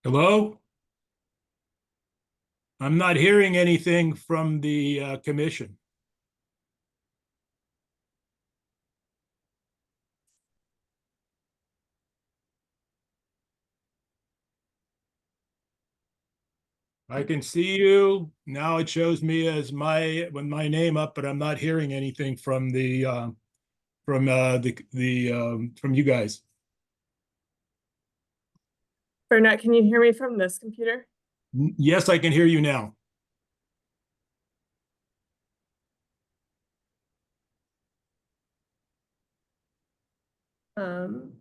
Hello? I'm not hearing anything from the commission. I can see you. Now it shows me as my name up, but I'm not hearing anything from from you guys. Burnett, can you hear me from this computer? Yes, I can hear you now. Um,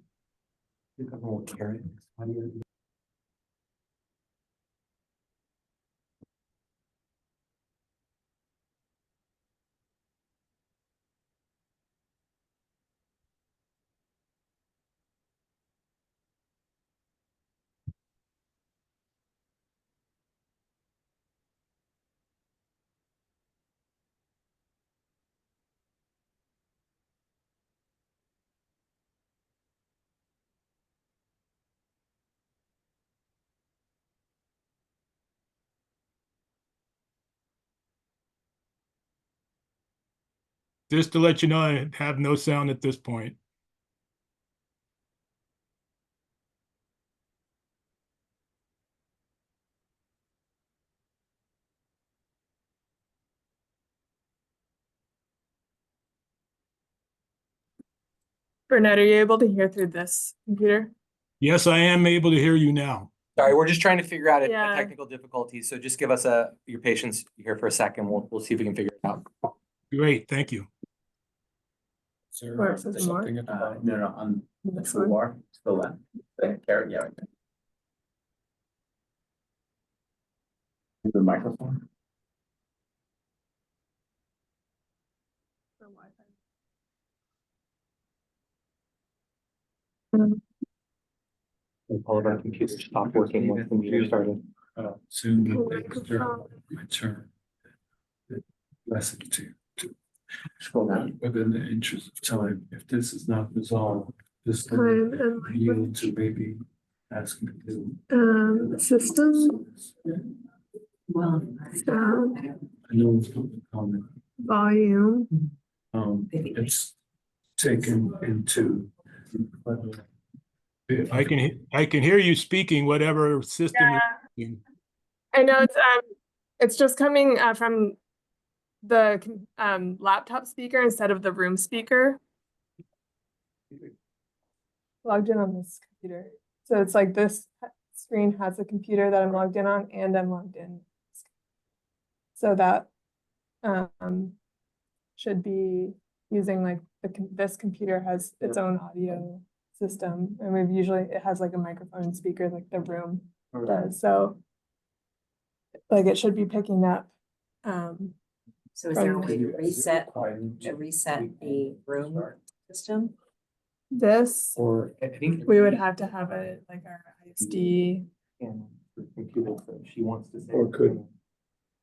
Just to let you know, I have no sound at this point. Burnett, are you able to hear through this computer? Yes, I am able to hear you now. Sorry, we're just trying to figure out a Yeah. technical difficulty. So just give us your patience here for a second. We'll see if we can figure it out. Great, thank you. Where it says more? No, on the This one? toolbar, to the left. The carrot, yeah. Right there. The microphone. For Wi-Fi. All of our computers stopped working once the meeting started. Soon, Microphone. my turn. Message to Scroll down. within the interest of time, if this is not resolved, this Time will and yield language. to maybe asking to. System, Well, sound, I know it's not a comment. volume. It's taken into. I can hear you speaking whatever system Yeah. you're using. I know it's just coming from the laptop speaker instead of the room speaker. Logged in on this computer. So it's like this screen has a computer that I'm logged in on and I'm logged in. So that should be using like this computer has its own audio system, and it has like a microphone speaker like the room does. So like it should be picking up. So is there a way to reset the room system? This Or I think we would have to have it like our ISD. and the computer, so she wants to say. Or could-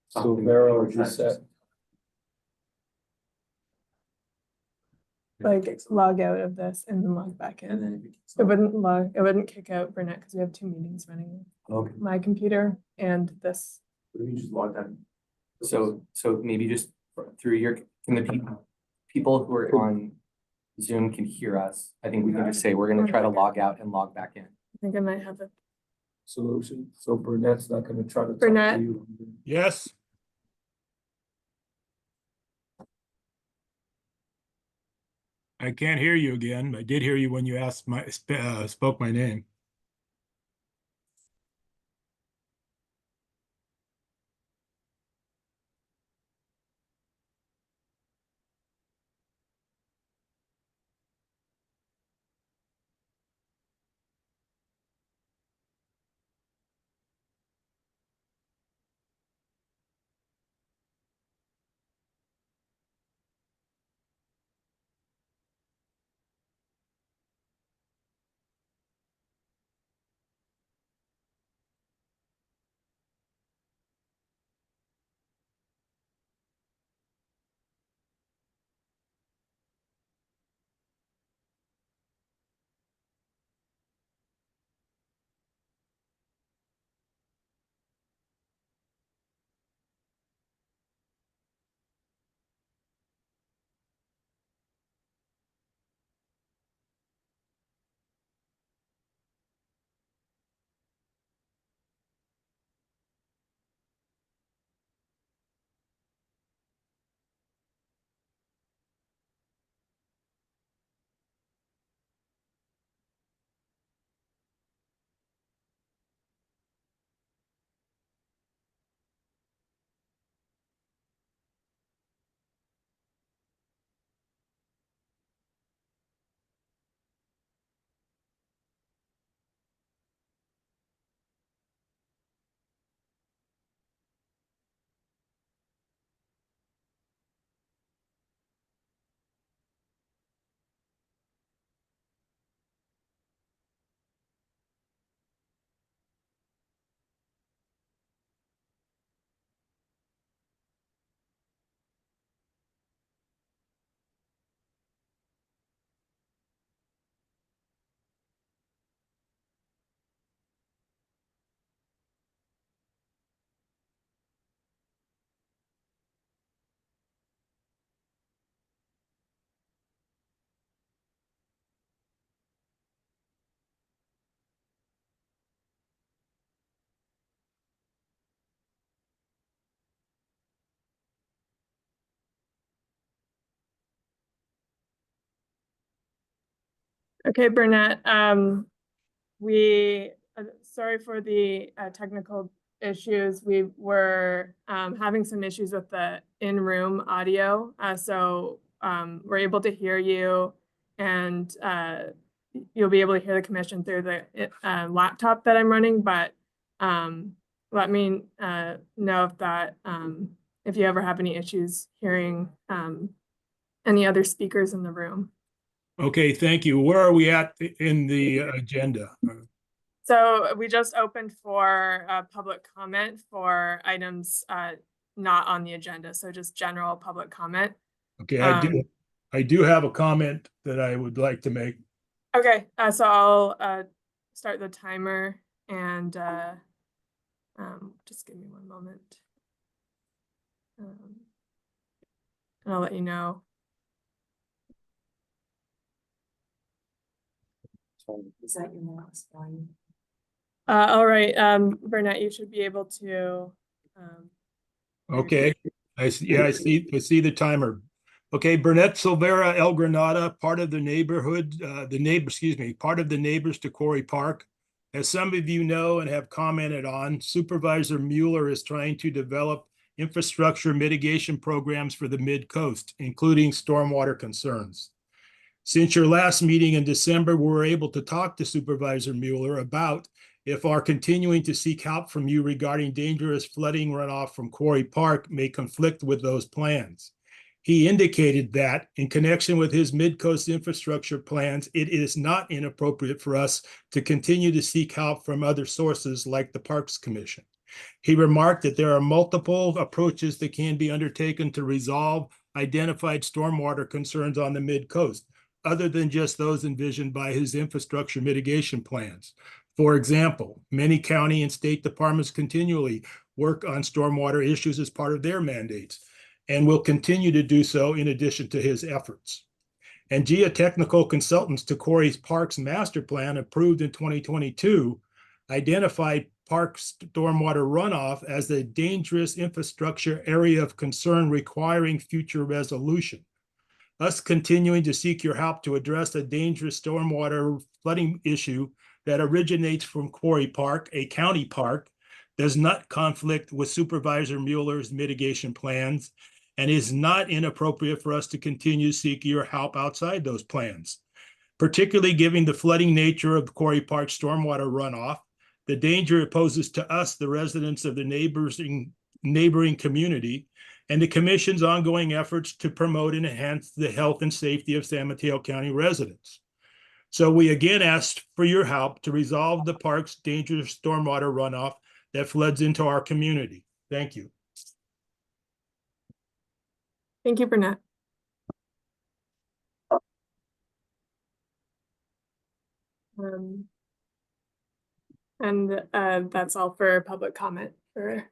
So something Vero before just time. said. Like log out of this and then log back in. And then It wouldn't kick out Burnett because we have two meetings running. okay. My computer and this. You just log that. So maybe just through can the people who are on Zoom can hear us. I think we can just say, we're gonna try to log out and log back in. I think I might have a Solution, so Burnett's not gonna try to talk Burnett? to you. Yes? I can't hear you again. I did hear you when you spoke my name. Okay, Burnett, sorry for the technical issues. We were having some issues with the in-room audio. So we're able to hear you, and you'll be able to hear the commission through the laptop that I'm running, but let me know if you ever have any issues hearing any other speakers in the room. Okay, thank you. Where are we at in the agenda? So we just opened for public comment for items not on the agenda, so just general public comment. Okay, I do have a comment that I would like to make. Okay, so I'll start the timer and just give me one moment. And I'll let you know. Is that your last line? All right, Burnett, you should be able to. Okay, I see the timer. Okay, Burnett Silvera, El Granada, part of the neighborhood, part of the neighbors to Quarry Park. As some of you know and have commented on, Supervisor Mueller is trying to develop infrastructure mitigation programs for the mid-coast, including stormwater concerns. Since your last meeting in December, we were able to talk to Supervisor Mueller about if our continuing to seek help from you regarding dangerous flooding runoff from Quarry Park may conflict with those plans. He indicated that in connection with his mid-coast infrastructure plans, it is not inappropriate for us to continue to seek help from other sources like the Parks Commission. He remarked that there are multiple approaches that can be undertaken to resolve identified stormwater concerns on the mid-coast, other than just those envisioned by his infrastructure mitigation plans. For example, many county and state departments continually work on stormwater issues as part of their mandates and will continue to do so in addition to his efforts. And geotechnical consultants to Quarry Park's master plan approved in 2022 identified park stormwater runoff as a dangerous infrastructure area of concern requiring future resolution. Us continuing to seek your help to address a dangerous stormwater flooding issue that originates from Quarry Park, a county park, does not conflict with Supervisor Mueller's mitigation plans and is not inappropriate for us to continue to seek your help outside those plans, particularly given the flooding nature of Quarry Park stormwater runoff, the danger it poses to us, the residents of the neighboring community, and the Commission's ongoing efforts to promote and enhance the health and safety of San Mateo County residents. So we again asked for your help to resolve the park's dangerous stormwater runoff that floods into our community. Thank you. Thank you, Burnett. And that's all for public comment for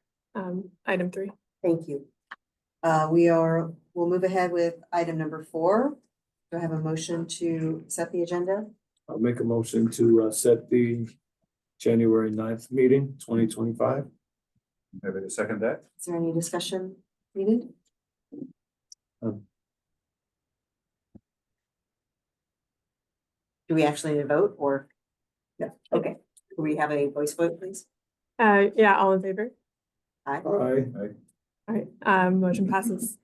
item 3. Thank you. We'll move ahead with item number 4. Do I have a motion to set the agenda? I'll make a motion to set the January 9th meeting, 2025. Have a second that? Is there any discussion needed? Do we actually need a vote or? No, okay. Do we have a voice vote, please? Yeah, all in favor? Aye. Aye. All right, motion passes.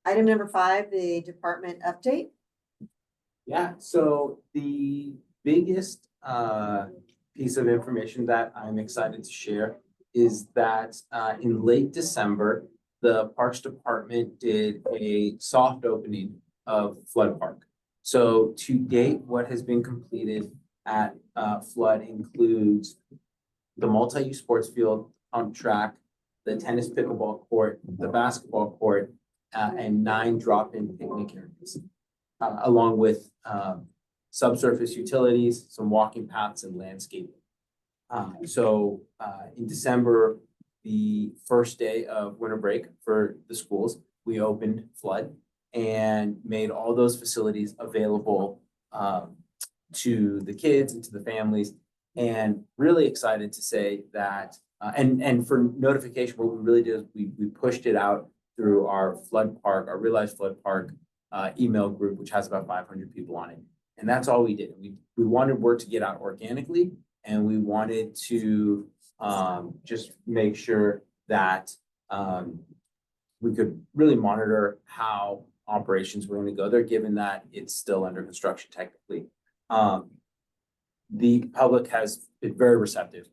Item number 5, the department update. Yeah, so the biggest piece of information that I'm excited to share is that in late December, the Parks Department did a soft opening of Flood Park. So to date, what has been completed at Flood includes the multi-use sports field on track, the tennis pickleball court, the basketball court, and 9 drop-in picnic areas, along with subsurface utilities, some walking paths, and landscaping. In December, the first day of winter break for the schools, we opened Flood and made all those facilities available to the kids and to the families. And really excited to say that, and for notification, what we really did is we pushed it out through our Flood Park, our Realized Flood Park email group, which has about 500 people on it. And that's all we did. We wanted word to get out organically, and we wanted to just make sure that we could really monitor how operations were going to go there, given that it's still under construction technically. The public has been very receptive.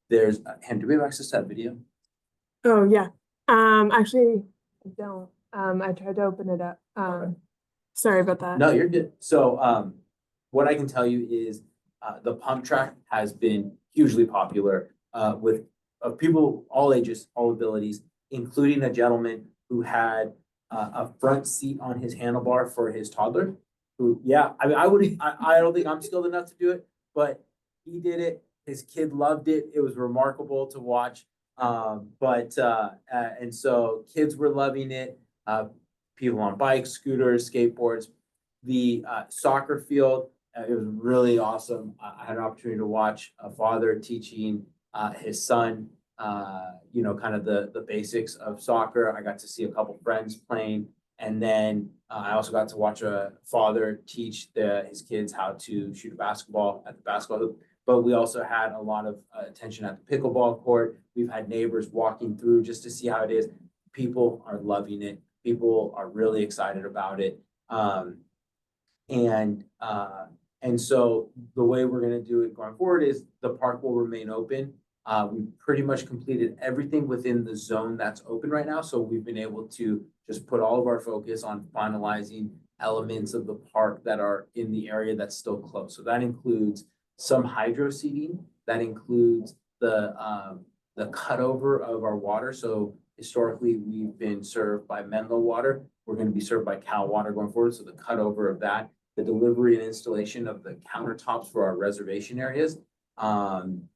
There's, do we have access to that video? Oh, yeah. Actually, I don't. I tried to open it up. Sorry about that. No, you're good. So, what I can tell you is, the pump track has been hugely popular, with people all ages, all abilities, including a gentleman who had a front seat on his handlebar for his toddler. Who, yeah, I mean, I don't think I'm skilled enough to do it, but he did it. His kid loved it. It was remarkable to watch. And so kids were loving it. People on bikes, scooters, skateboards. The soccer field, it was really awesome. I had an opportunity to watch a father teaching his son, kind of the basics of soccer. I got to see a couple friends playing. And then I also got to watch a father teach his kids how to shoot a basketball at the basketball hoop. But we also had a lot of attention at the pickleball court. We've had neighbors walking through just to see how it is. People are loving it. People are really excited about it. And so the way we're going to do it going forward is the park will remain open. We've pretty much completed everything within the zone that's open right now. So we've been able to just put all of our focus on finalizing elements of the park that are in the area that's still closed. So that includes some hydro seeding, that includes the cutover of our water. So historically, we've been served by Menlo Water. We're going to be served by Cal Water going forward. So the cutover of that, the delivery and installation of the countertops for our reservation areas. And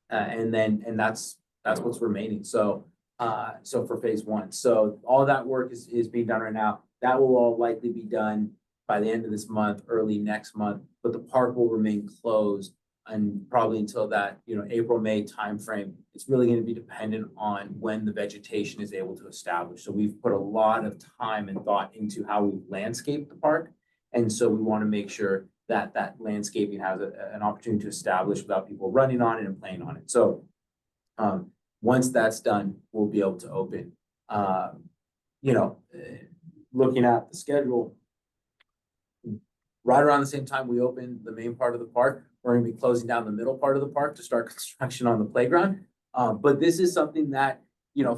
that's what's remaining. So for phase one. So all that work is being done right now. That will all likely be done by the end of this month, early next month, but the park will remain closed and probably until that, April, May timeframe. It's really going to be dependent on when the vegetation is able to establish. So we've put a lot of time and thought into how we landscape the park. And so we want to make sure that that landscaping has an opportunity to establish without people running on it and playing on it. So once that's done, we'll be able to open. Looking at the schedule, right around the same time we open the main part of the park, we're going to be closing down the middle part of the park to start construction on the playground. But this is something that,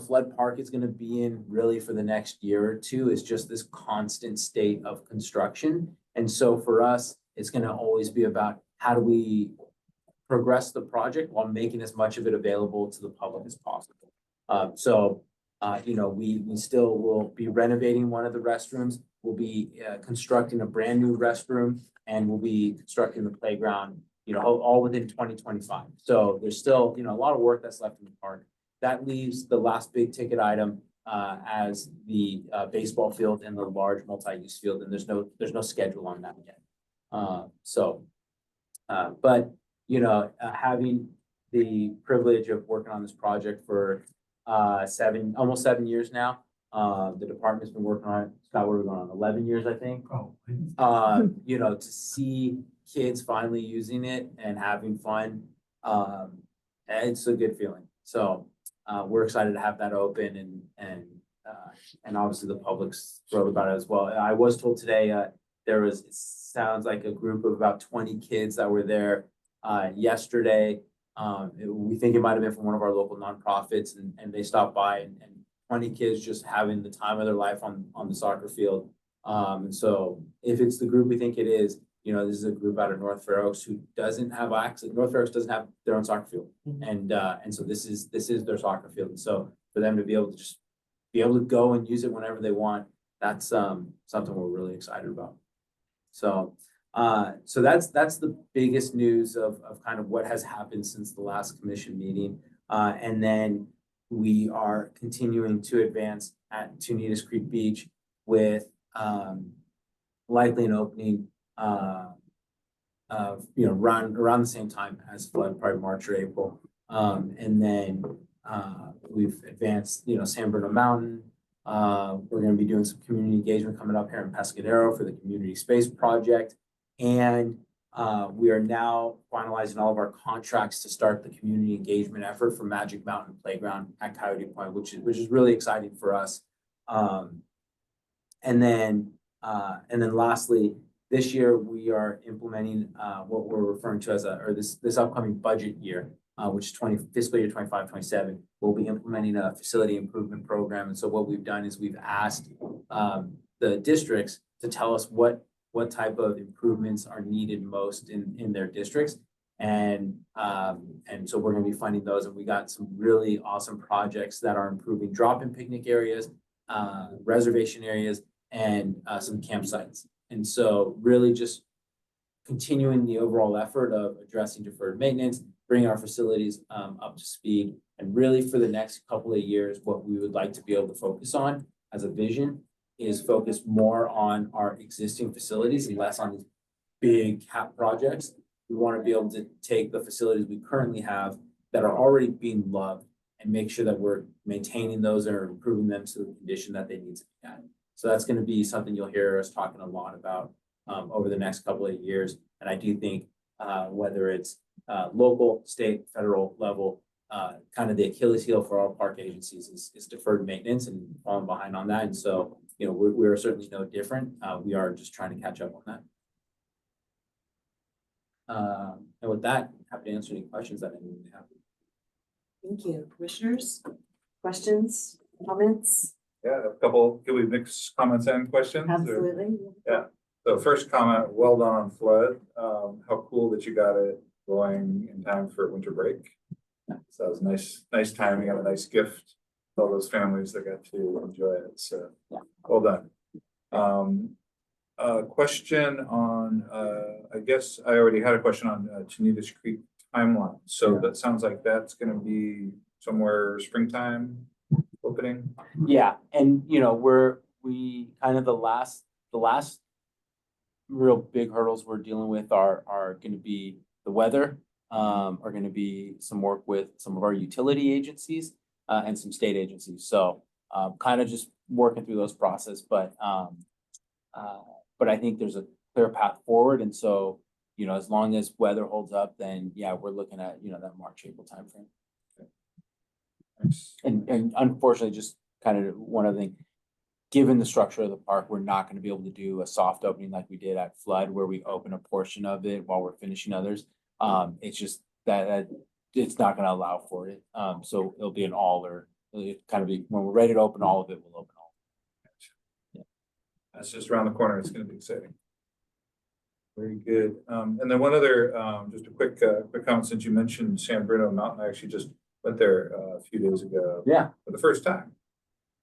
Flood Park is going to be in really for the next year or two. It's just this constant state of construction. And so for us, it's going to always be about how do we progress the project while making as much of it available to the public as possible. We still will be renovating one of the restrooms. We'll be constructing a brand new restroom, and we'll be constructing the playground, all within 2025. So there's still, a lot of work that's left in the park. That leaves the last big ticket item as the baseball field and the large multi-use field, and there's no schedule on that yet. Having the privilege of working on this project for almost 7 years now. The department's been working on it. Scott, what are we going on? 11 years, I think. To see kids finally using it and having fun, it's a good feeling. So we're excited to have that open, and obviously the public's thrilled about it as well. I was told today it sounds like a group of about 20 kids that were there yesterday. We think it might have been from one of our local nonprofits, and they stopped by, and 20 kids just having the time of their life on the soccer field. And so if it's the group we think it is, this is a group out of North Fair Oaks who doesn't have access. North Fair Oaks doesn't have their own soccer field. And so this is their soccer field. And so for them to be able to go and use it whenever they want, that's something we're really excited about. So that's the biggest news of kind of what has happened since the last commission meeting. And then we are continuing to advance at Tunitas Creek Beach with likely an opening around the same time as Flood, probably March or April. And then we've advanced, San Bruno Mountain. We're going to be doing some community engagement coming up here in Pescadero for the community space project. And we are now finalizing all of our contracts to start the community engagement effort for Magic Mountain Playground at Coyote Point, which is really exciting for us. And then lastly, this year we are implementing what we're referring to as this upcoming budget year, which is fiscal year 25-27. We'll be implementing a facility improvement program. And so what we've done is we've asked the districts to tell us what type of improvements are needed most in their districts. And so we're going to be funding those. And we got some really awesome projects that are improving drop-in picnic areas, reservation areas, and some campsites. And so really just continuing the overall effort of addressing deferred maintenance, bringing our facilities up to speed. And really for the next couple of years, what we would like to be able to focus on as a vision is focus more on our existing facilities and less on these big cap projects. We want to be able to take the facilities we currently have that are already being loved and make sure that we're maintaining those or improving them to the condition that they need to be at. So that's going to be something you'll hear us talking a lot about over the next couple of years. And I do think whether it's local, state, federal level, kind of the Achilles heel for all park agencies is deferred maintenance and falling behind on that. And so, you know, we're certainly no different. We are just trying to catch up on that. And with that, happy to answer any questions that anyone may have. Thank you. Commissioners, questions, comments? Yeah, a couple, can we mix comments and questions? or- Absolutely. So first comment, well done on flood. How cool that you got it going in time for winter break. So that was nice timing and a nice gift to all those families that got to enjoy it. So well done. Question on, I guess I already had a question on Tenitas Creek timeline. So that sounds like that's gonna be somewhere springtime opening. Yeah, and you know, we kind of the last real big hurdles we're dealing with are going to be the weather, are going to be some work with some of our utility agencies and some state agencies. So kind of just working through those process, but I think there's a clear path forward. And so, you know, as long as weather holds up, then yeah, we're looking at, you know, that March, April timeframe. Nice. And unfortunately, just kind of one other thing, given the structure of the park, we're not going to be able to do a soft opening like we did at Flood, where we open a portion of it while we're finishing others. It's just that it's not going to allow for it. So it'll be an all or it'll kind of be when we're ready to open all of it, we'll open all. That's just around the corner. It's gonna be exciting. Very good. And then one other, just a quick comment, since you mentioned San Bruno Mountain, I actually just went there a few days ago. Yeah. For the first time.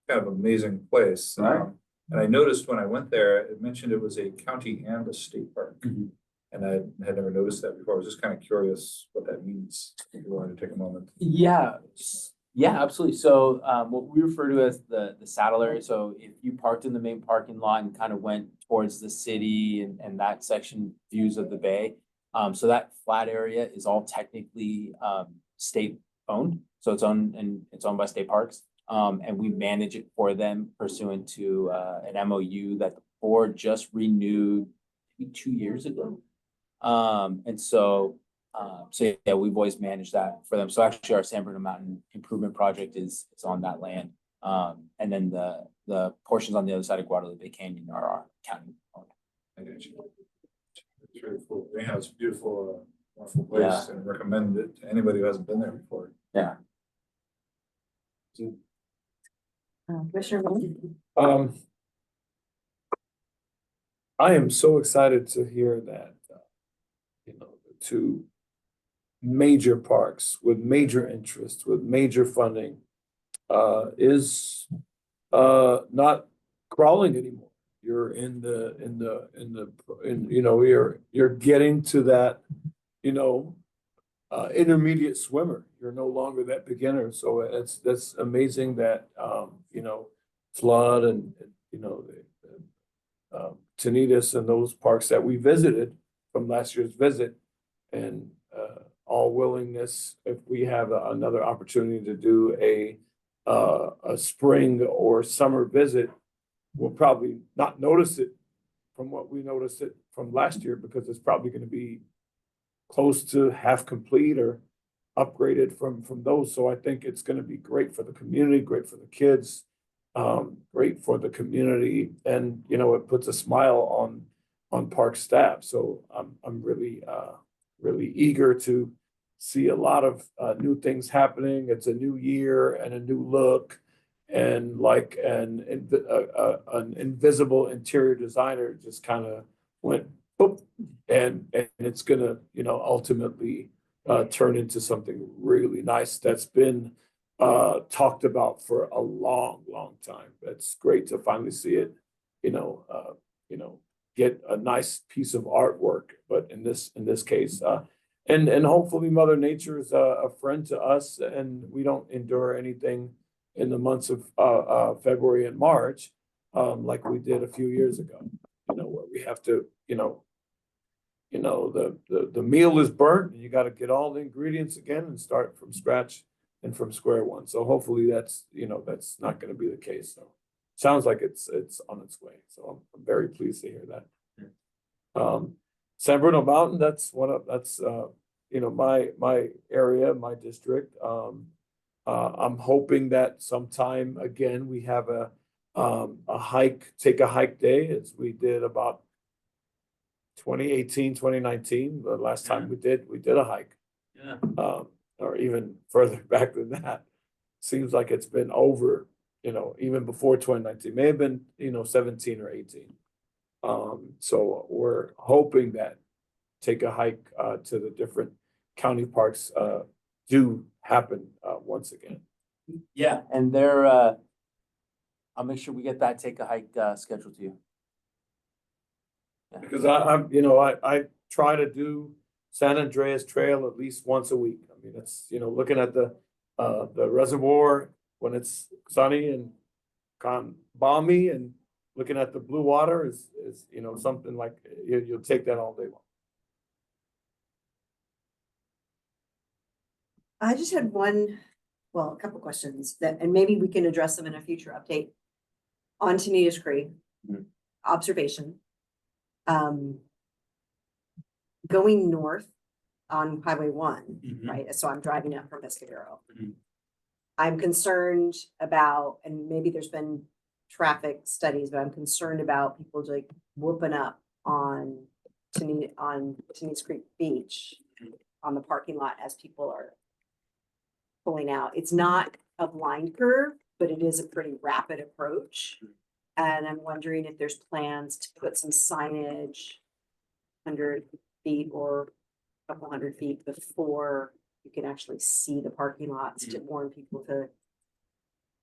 Kind of amazing place. Right. And I noticed when I went there, it mentioned it was a county and a state park. Mhm. And I had never noticed that before. I was just kind of curious what that means. If you wanted to take a moment. Yeah, yeah, absolutely. So what we refer to as the saddle area. So if you parked in the main parking lot and kind of went towards the city and that section views of the bay. So that flat area is all technically state owned. So it's owned by state parks. And we manage it for them pursuant to an MOU that the board just renewed maybe 2 years ago. And so yeah, we've always managed that for them. So actually our San Bruno Mountain Improvement Project is on that land. And then the portions on the other side of Guadalupe Canyon are our county. I got you. It's really cool. Yeah, it's a beautiful, wonderful place and recommend it to anybody who hasn't been there before. Yeah. Commissioner Wilson? I am so excited to hear that, you know, the two major parks with major interest, with major funding, is not crawling anymore. You're you know, you're getting to that, you know, intermediate swimmer. You're no longer that beginner. So that's amazing that, you know, Flood and you know, Tenitas and those parks that we visited from last year's visit, and all willingness, if we have another opportunity to do a spring or summer visit, we'll probably not notice it from what we noticed it from last year, because it's probably gonna be close to half complete or upgraded from those. So I think it's gonna be great for the community, great for the kids, great for the community, and, you know, it puts a smile on park staff. So I'm really, really eager to see a lot of new things happening. It's a new year and a new look, and like an invisible interior designer just kind of went boop, and it's gonna, you know, ultimately turn into something really nice that's been talked about for a long, long time. It's great to finally see it, you know, get a nice piece of artwork, but in this case, and hopefully Mother Nature is a friend to us, and we don't endure anything in the months of February and March, like we did a few years ago, you know, where we have to, the meal is burnt, and you got to get all the ingredients again and start from scratch and from square one. So hopefully that's not going to be the case. So sounds like it's on its way. So I'm very pleased to hear that. San Bruno Mountain, that's my area, my district. I'm hoping that sometime again we have a take a hike day, as we did about 2018, 2019, the last time we did a hike. Yeah. Or even further back than that. Seems like it's been over, even before 2019, may have been, 17 or 18. So we're hoping that take a hike to the different county parks do happen once again. Yeah, and I'll make sure we get that take a hike scheduled to you. Yeah. Because I try to do San Andreas Trail at least once a week. I mean, it's, looking at the reservoir when it's sunny and balmy, and looking at the blue water is something like you'll take that all day long. I just had a couple questions and maybe we can address them in a future update. On Tanitas Creek, observation. Going north on Highway 1, right? So I'm driving up from Pescadero. I'm concerned about, and maybe there's been traffic studies, but I'm concerned about people like whooping up on Tanitas Creek Beach on the parking lot as people are pulling out. It's not a blind curve, but it is a pretty rapid approach. And I'm wondering if there's plans to put some signage 100 feet or a couple 100 feet before you can actually see the parking lots to warn people to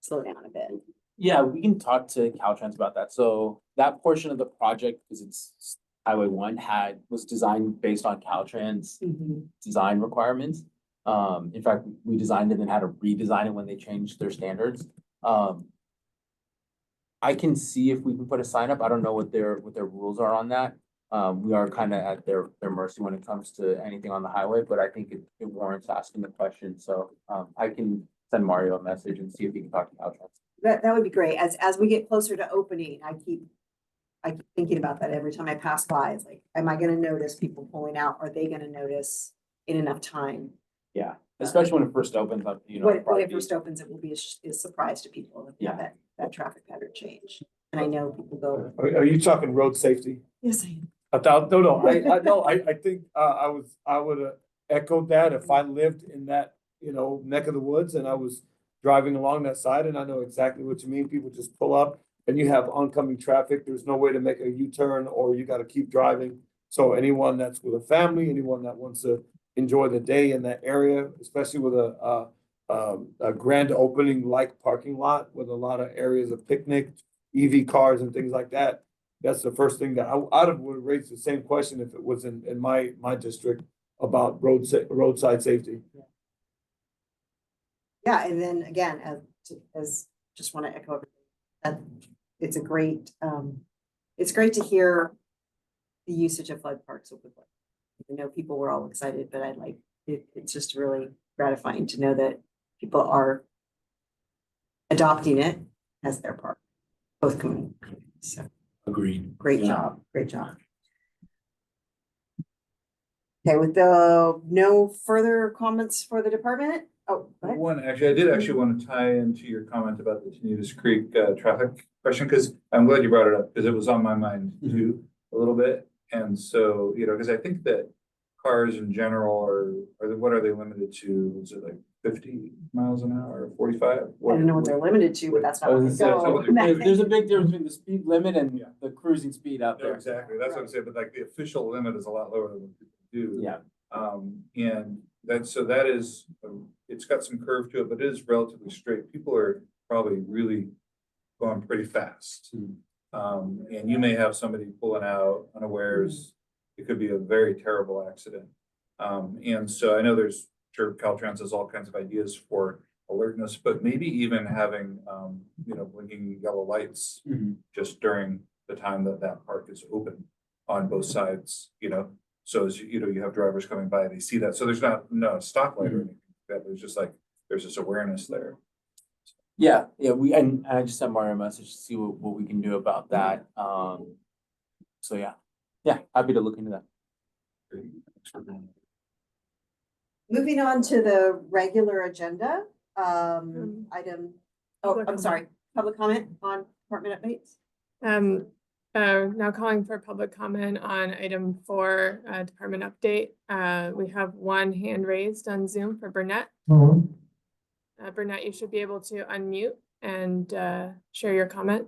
slow down a bit. Yeah, we can talk to Caltrans about that. So that portion of the project, because it's Highway 1, was designed based on Caltrans design requirements. In fact, we designed it and then had to redesign it when they changed their standards. I can see if we can put a sign up. I don't know what their rules are on that. We are kind of at their mercy when it comes to anything on the highway, but I think it warrants asking the question. So I can send Mario a message and see if he can talk to Caltrans. That would be great. As we get closer to opening, I keep thinking about that every time I pass by. It's like, am I going to notice people pulling out? Are they going to notice in enough time? Yeah, especially when it first opens up. When it first opens, it will be a surprise to people. Yeah. That traffic pattern change. And I know people go. Are you talking road safety? Yes, I am. I think I would have echoed that if I lived in that, neck of the woods and I was driving along that side, and I know exactly what you mean. People just pull up and you have oncoming traffic. There's no way to make a U-turn, or you got to keep driving. So anyone that's with a family, anyone that wants to enjoy the day in that area, especially with a grand opening like parking lot with a lot of areas of picnic, EV cars and things like that. That's the first thing that I would raise the same question if it was in my district about roadside safety. Yeah, and then again, as just want to echo that it's great to hear the usage of flood parks over there. I know people were all excited, but it's just really gratifying to know that people are adopting it as their park, both communities. So Agreed. Great job, great job. Okay, with the no further comments for the department? Oh, go ahead. One, actually, I did actually want to tie into your comment about the Tenedos Creek traffic question, because I'm glad you brought it up, because it was on my mind too, a little bit. And so, because I think that cars in general what are they limited to? Is it like 50 miles an hour, 45? I don't know what they're limited to, but that's not what they go. There's a big difference between the speed limit and Yeah. the cruising speed out No, there. exactly. That's what I'm saying, but like the official limit is a lot lower than what people do. Yeah. And that is, it's got some curve to it, but it is relatively straight. People are probably really going pretty fast. And you may have somebody pulling out unawares. It could be a very terrible accident. And so I know sure Caltrans has all kinds of ideas for alertness, but maybe even having, blinking yellow lights just during the time that park is open on both sides, So as you have drivers coming by, they see that. So there's not a stoplight or anything like that, but it's just like, there's this awareness there. Yeah, and I just sent Mario a message to see what we can do about that. So yeah, happy to look into that. Moving on to the regular agenda, Um, item, public I'm sorry, public comment on department updates? Now calling for public comment on item 4, department update. We have one hand raised on Zoom for Burnett. Burnett, you should be able to unmute and share your comment.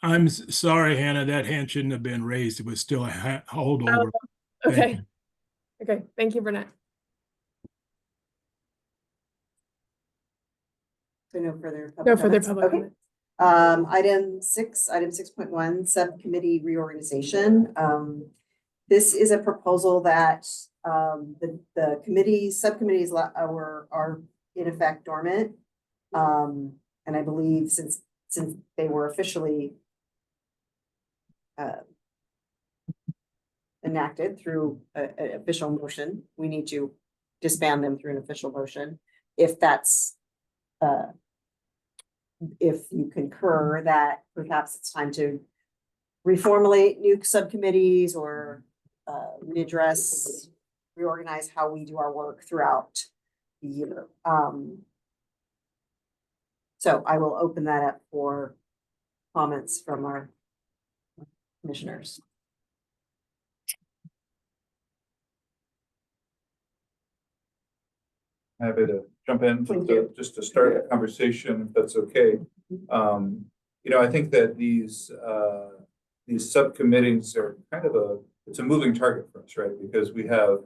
I'm sorry, Hannah, that hand shouldn't have been raised. It was still a holdover. Thank Okay. you. Okay, thank you, Burnett. So no further. No further comments? public Okay. comment. Item 6.1, subcommittee reorganization. This is a proposal that the subcommittees are in effect dormant. And I believe since they were officially enacted through an official motion, we need to disband them through an official motion. If that's if you concur that perhaps it's time to reformulate new subcommittees or reorganize how we do our work throughout the year. So I will open that up for comments from our commissioners. Happy to jump in Thank you. just to start the conversation, if that's okay. I think that these subcommittees are kind of it's a moving target for us, right? Because we have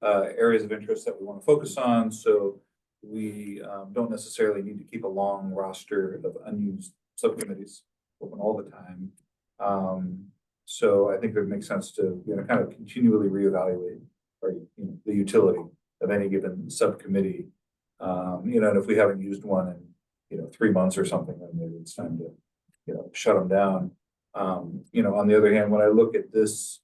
areas of interest that we want to focus on. So we don't necessarily need to keep a long roster of unused subcommittees open all the time. So I think it makes sense to kind of continually reevaluate the utility of any given subcommittee. And if we haven't used one in 3 months or something, then maybe it's time to shut them down. On the other hand, when I look at this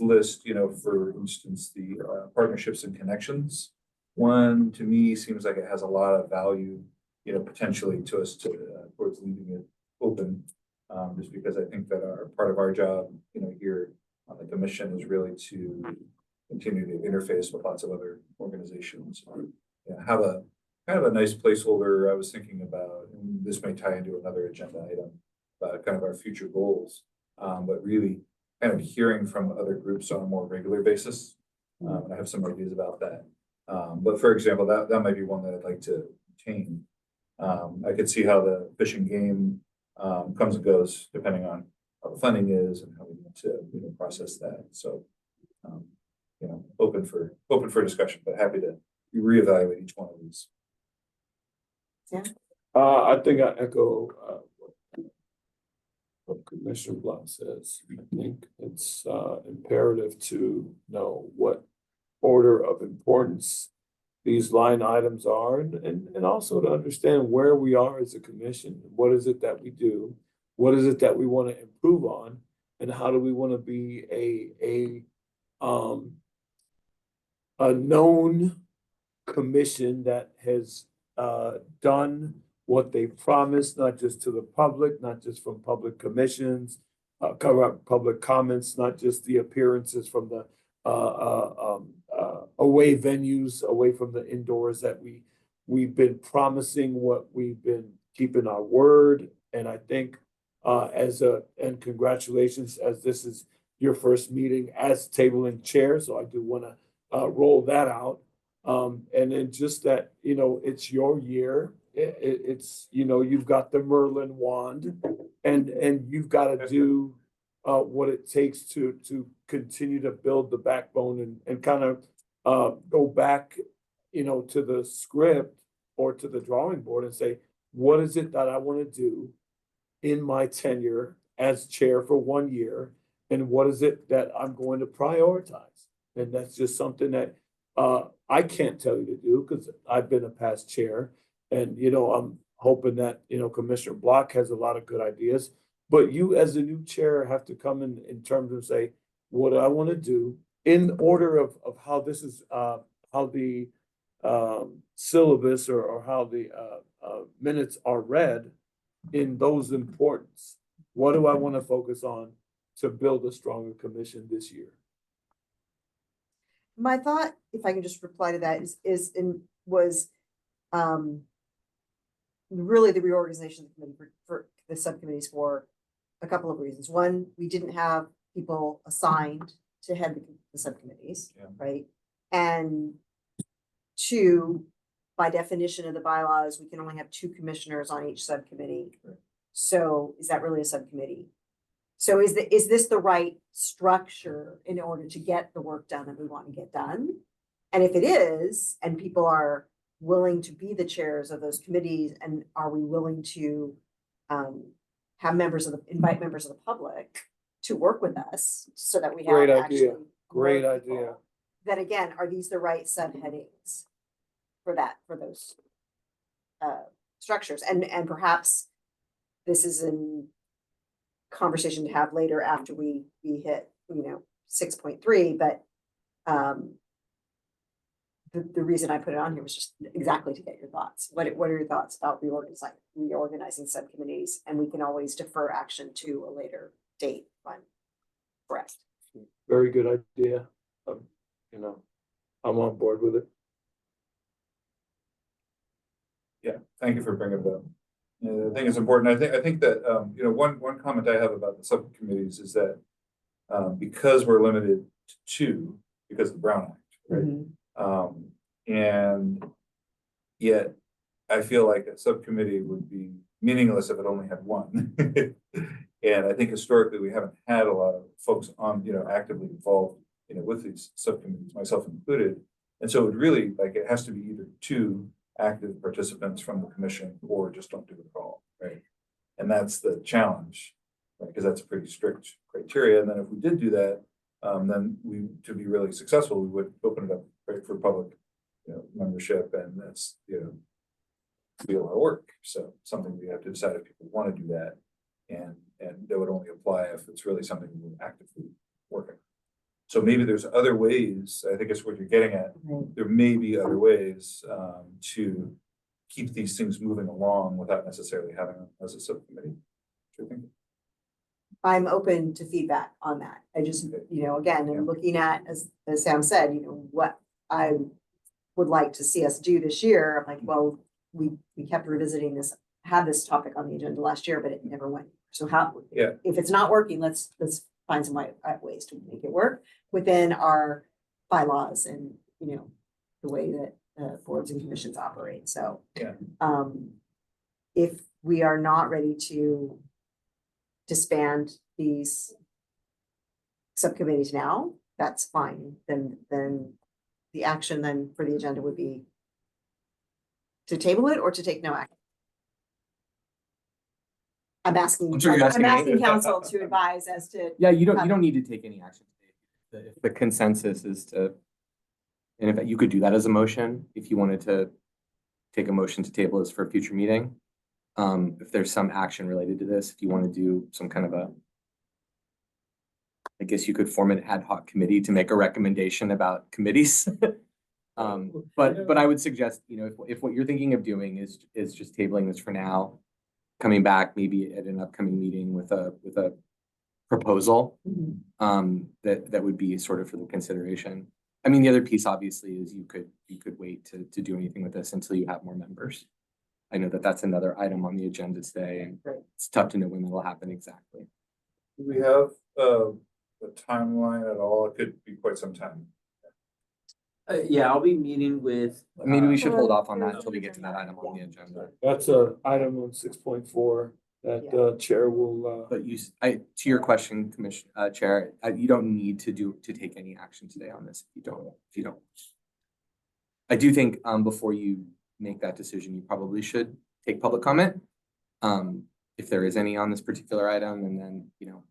list, for instance, the partnerships and connections one, to me, seems like it has a lot of value, potentially to us towards leaving it open, just because I think that part of our job, here on the commission is really to continue to interface with lots of other organizations. Have a kind of a nice placeholder I was thinking about, and this may tie into another agenda item, kind of our future goals, but really kind of hearing from other groups on a more regular basis. And I have some ideas about that. But for example, that might be one that I'd like to retain. I could see how the Fish and Game comes and goes depending on how the funding is and how we need to process that. So open for discussion, but happy to reevaluate each one of these. Yeah. I think I echo what Commissioner Blunt says. I think it's imperative to know what order of importance these line items are, and also to understand where we are as a commission. What is it that we do? What is it that we want to improve on? And how do we want to be a known commission that has done what they promised, not just to the public, not just from public commissions, cover up public comments, not just the appearances from the away venues, away from the indoors that we've been promising what we've been keeping our word. And I think and congratulations, as this is your first meeting as tabling chair, so I do want to roll that out. And then just that, it's your year. It's, you've got the Merlin wand and you've got to do what it takes to continue to build the backbone and kind of go back, to the script or to the drawing board and say, what is it that I want to do in my tenure as chair for 1 year? And what is it that I'm going to prioritize? And that's just something that I can't tell you to do because I've been a past chair. And, I'm hoping that, Commissioner Block has a lot of good ideas. But you as a new chair have to come in terms of say, what do I want to do in order of how this is, how the syllabus or how the minutes are read in those importance. What do I want to focus on to build a stronger commission this year? My thought, if I can just reply to that, was really the reorganization of the committee for the subcommittees for a couple of reasons. One, we didn't have people assigned to head the subcommittees, right? And two, by definition of the bylaws, we can only have 2 commissioners on each subcommittee. So is that really a subcommittee? So is this the right structure in order to get the work done that we want to get done? And if it is, and people are willing to be the chairs of those committees, and are we willing to have invite members of the public to work with us so that we have Great idea. actually Great more idea. people? Then again, are these the right subheadings for those structures? And perhaps this is a conversation to have later after we hit 6.3, but the reason I put it on here was just exactly to get your thoughts. What are your thoughts about reorganizing subcommittees? And we can always defer action to a later date. Correct. Very good idea. I'm on board with it. Yeah, thank you for bringing it up. I think it's important. I think that one comment I have about the subcommittees is that because we're limited to 2 because of the Brown Act, right? Mm-hmm. And yet I feel like a subcommittee would be meaningless if it only had 1. And I think historically we haven't had a lot of folks on, actively involved, with these subcommittees, myself included. And so it really, it has to be either 2 active participants from the commission or just don't do it at all, right? And that's the challenge, right? Because that's a pretty strict criteria. And then if we did do that, then to be really successful, we would open it up right, for public, membership, and that's be a lot of work. So something we have to decide if people want to do that, and that would only apply if it's really something we're actively working. So maybe there's other ways. I think it's what you're getting at. Right. There may be other ways to keep these things moving along without necessarily having them as a subcommittee. What do you think? I'm open to feedback on that. I just, again, I'm looking at, as Sam said, what I would like to see us do this year. I'm like, well, we kept revisiting this, had this topic on the agenda last year, but it never went. So if it's not working, let's find some ways to make it work within our bylaws and, the way that boards and commissions operate. So, if we are not ready to disband these subcommittees now, that's fine. Then the action then for the agenda would be to table it or to take no action. I'm asking council to advise as to. Yeah, you don't need to take any action today. If the consensus is to, and if you could do that as a motion, if you wanted to take a motion to table this for a future meeting. If there's some action related to this, if you want to do some kind of I guess you could form an ad hoc committee to make a recommendation about committees. But I would suggest, you know, if what you're thinking of doing is just tabling this for now, coming back maybe at an upcoming meeting with a proposal, that would be sort of for the consideration. I mean, the other piece obviously is you could wait to do anything with this until you have more members. I know that that's another item on the agenda today, and it's tough to know when that'll happen exactly. Do we have a timeline at all? It could be quite some time. Yeah, I'll be meeting with. Maybe we should hold Well, off on that there's until we an get to that item on the agenda. That's a item on 6.4 that Chair will, But to your question, Chair, you don't need to take any action today on this if you don't. I do think, before you make that decision, you probably should take public comment. If there is any on this particular item, and then, you know,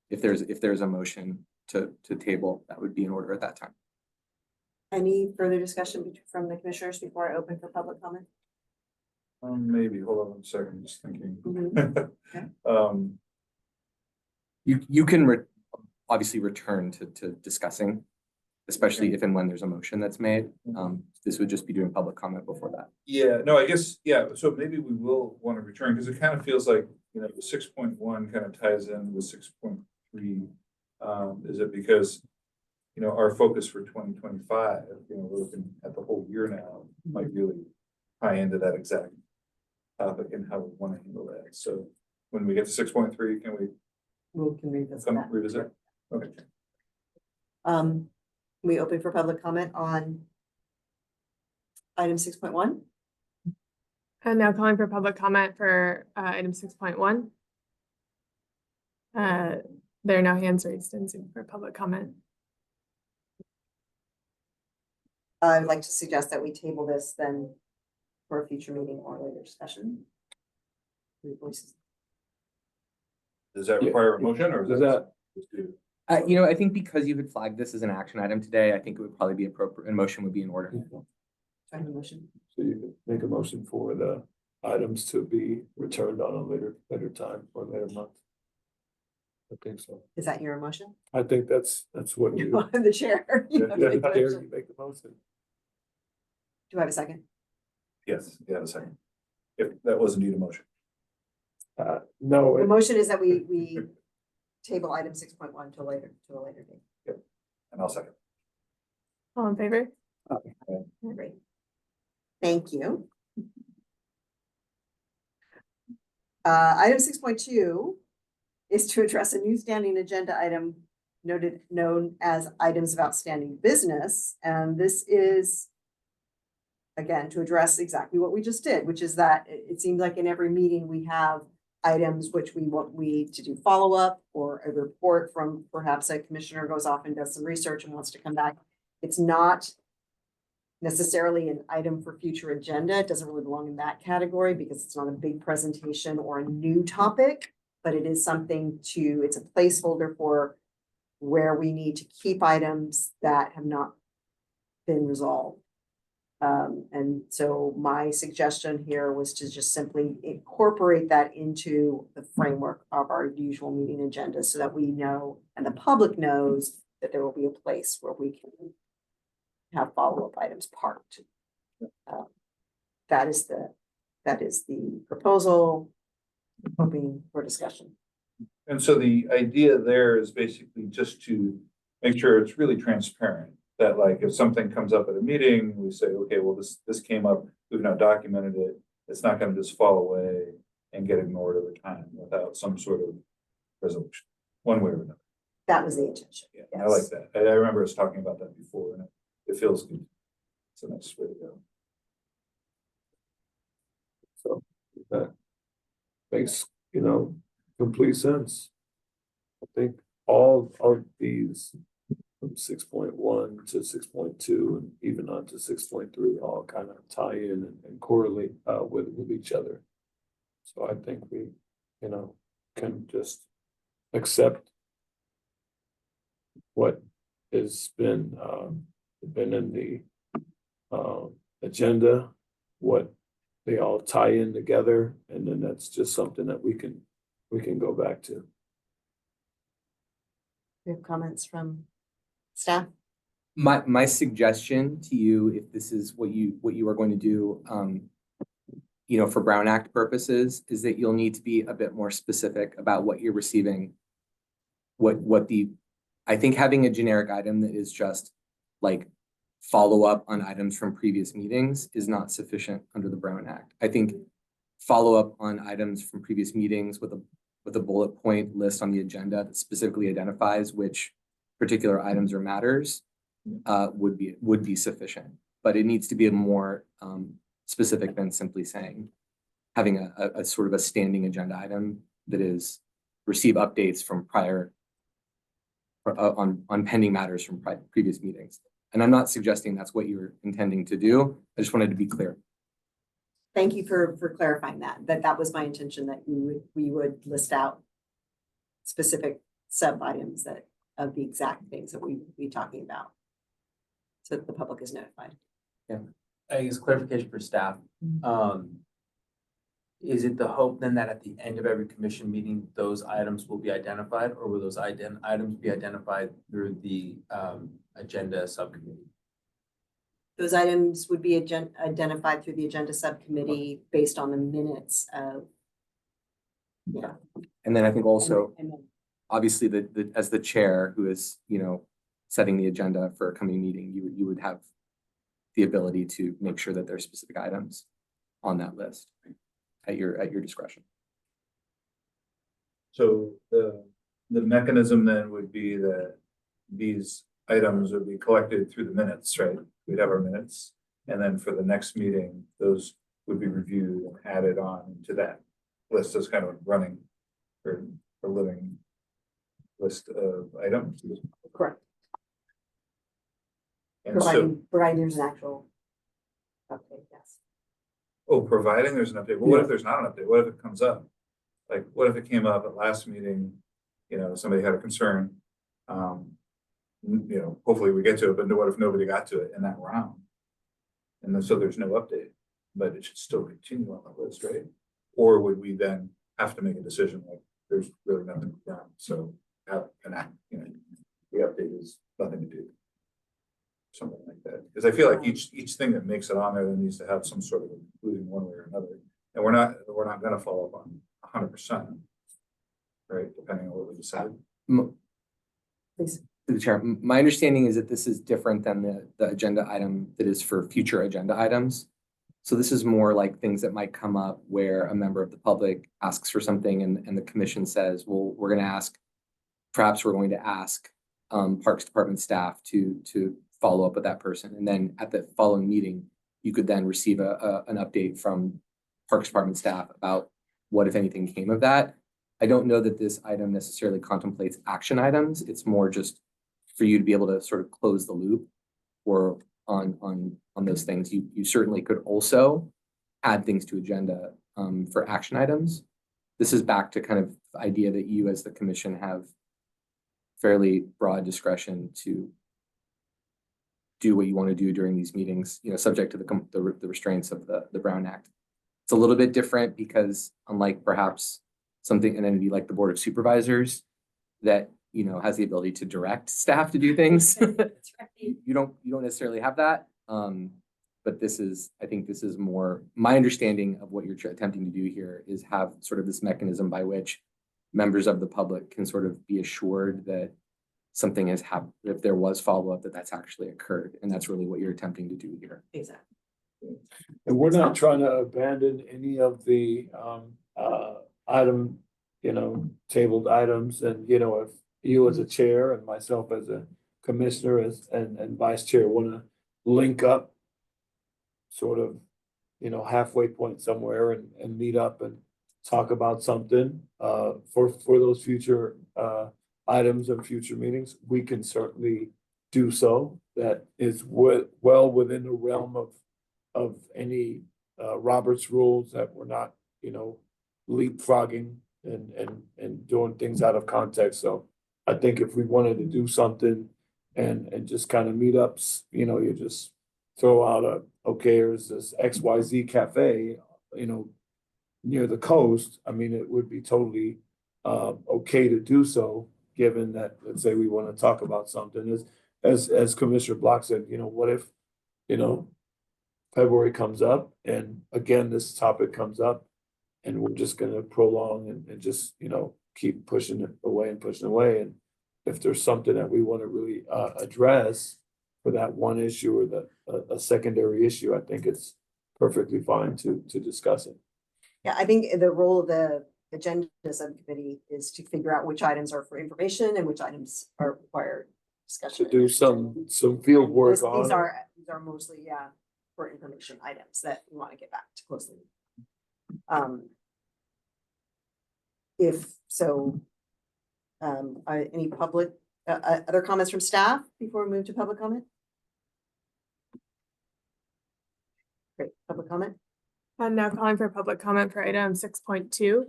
if there's a motion to table, that would be in order at that time. Any further discussion from the commissioners before I open for public comment? Maybe, hold on one second, I'm just thinking. Mhm. You can obviously return to discussing, especially if and when there's a motion that's made. This would just be doing public comment before that. Yeah, no, I guess, yeah, so maybe we will want to return, because it kind of feels like, you know, the 6.1 kind of ties in with 6.3. Is it because, you know, our focus for 2025, you know, we're looking at the whole year now, might really tie into that exact topic and how we want to handle that. So when we get to 6.3, can we Can revisit come that. revisit? Okay. We open for public comment on item 6.1. And now calling for public comment for item 6.1. There are no hands raised in Zoom for public comment. I'd like to suggest that we table this then for a future meeting or later discussion. Three voices. Does that Yeah. require a motion, or is does that? that, You know, I think because you had flagged this as an action item today, I think it would probably be appropriate, and motion would be in order. Trying to motion. so you could make a motion for the items to be returned on a later time or later month. I think so. Is that your motion? I think that's what You you, are the chair. You have to yeah, make the Chair, motion. you make the motion. Do I have a second? Yes, yeah, a second. If that was indeed a motion. No, The motion is that we table item 6.1 to a later date. And I'll second. All in favor? Great. Thank you. Item 6.2 is to address a new standing agenda item known as items of outstanding business. And this is, again, to address exactly what we just did, which is that it seems like in every meeting we have items which we want to do follow-up or a report from perhaps a commissioner goes off and does some research and wants to come back. It's not necessarily an item for future agenda. It doesn't really belong in that category because it's not a big presentation or a new topic, but it is something it's a placeholder for where we need to keep items that have not been resolved. And so my suggestion here was to just simply incorporate that into the framework of our usual meeting agenda so that we know, and the public knows, that there will be a place where we can have follow-up items parked. That is the proposal, hoping for discussion. And so the idea there is basically just to make sure it's really transparent. That like if something comes up at a meeting, we say, okay, well, this came up, we've now documented it. It's not going to just fall away and get ignored over time without some sort of resolution, one way or another. That was the intention. Yeah, I like that. I remember us talking about that before, and it feels good. It's a nice way to go. So that makes, complete sense. I think all of these from 6.1 to 6.2 and even on to 6.3 all kind of tie in and correlate with each other. So I think we, can just accept what has been in the agenda, what they all tie in together, and then that's just something that we can go back to. We have comments from staff? My suggestion to you, if this is what you are going to do, for Brown Act purposes, is that you'll need to be a bit more specific about what you're receiving. I think having a generic item that is just like follow up on items from previous meetings is not sufficient under the Brown Act. I think follow up on items from previous meetings with a bullet point list on the agenda that specifically identifies which particular items or matters would be sufficient. But it needs to be a more specific than simply saying, having a sort of a standing agenda item that is receive updates from prior on pending matters from previous meetings. And I'm not suggesting that's what you're intending to do. I just wanted to be clear. Thank you for clarifying that was my intention, that we would list out specific sub items of the exact things that we be talking about, so that the public is notified. I guess clarification for staff. Is it the hope then that at the end of every commission meeting, those items will be identified, or will those items be identified through the agenda subcommittee? Those items would be identified through the agenda subcommittee based on the minutes of. Yeah. And then I think also, And then- obviously, as the chair who is, setting the agenda for a coming meeting, you would have the ability to make sure that there's specific items on that list at your discretion. So the mechanism then would be that these items would be collected through the minutes, right? We'd have our minutes, and then for the next meeting, those would be reviewed and added on to that list as kind of running for a living list of items. Correct. And so, Providing there's an actual update, yes. providing there's an update, well, what if there's not an update? What if it comes up? Like, what if it came up at last meeting, somebody had a concern? Hopefully we get to it, but what if nobody got to it in that round? And then, so there's no update, but it should still continue on the list, right? Or would we then have to make a decision like there's really nothing done? So have an act, the update is nothing to do. Something like that, because I feel like each thing that makes it on there then needs to have some sort of inclusion one way or another, and we're not going to follow up on 100%, right? Depending on what we decide. Please. To the chair, my understanding is that this is different than the agenda item that is for future agenda items. So this is more like things that might come up where a member of the public asks for something and the commission says, well, we're going to ask Parks Department staff to follow up with that person. And then at the following meeting, you could then receive an update from Parks Department staff about what, if anything, came of that. I don't know that this item necessarily contemplates action items. It's more just for you to be able to sort of close the loop or on those things. You certainly could also add things to agenda for action items. This is back to kind of the idea that you as the commission have fairly broad discretion to do what you want to do during these meetings, subject to the restraints of the Brown Act. It's a little bit different because unlike perhaps an entity like the Board of Supervisors that, has the ability to direct staff to do things, you don't necessarily have that. But I think this is more, my understanding of what you're attempting to do here is have sort of this mechanism by which members of the public can sort of be assured that something has happened, if there was follow-up, that's actually occurred. And that's really what you're attempting to do here. Exactly. And we're not trying to abandon any of the tabled items. And, if you as a chair and myself as a commissioner and vice chair want to link up sort of, halfway point somewhere and meet up and talk about something for those future items and future meetings, we can certainly do so. That is well within the realm of any Robert's rules, that we're not, leapfrogging and doing things out of context. So I think if we wanted to do something and just kind of meetups, you just throw out there's this XYZ cafe, near the coast. I mean, it would be totally okay to do so, given that, let's say we want to talk about something. as Commissioner Block said, what if, you know, February comes up and again, this topic comes up and we're just gonna prolong and just, keep pushing it away and pushing it away. And if there's something that we want to really address for that one issue or a secondary issue, I think it's perfectly fine to discuss it. Yeah, I think the role of the agenda subcommittee is to figure out which items are for information and which items are required discussion. To do some field work These on it. are mostly, yeah, for information items that we want to get back to closely. If so, any public, other comments from staff before we move to public comment? Great, public comment? I'm now calling for public comment for item 6.2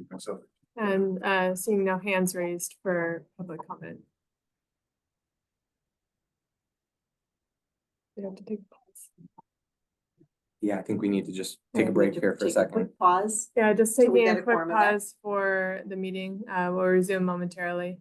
Myself. and seeing no hands raised for public comment. We have to take a pause. Yeah, I think we need to just take a We break have to here for a take second. quick pause. Yeah, just So we taking got a a quick quorum of that? pause for the meeting. We'll resume momentarily.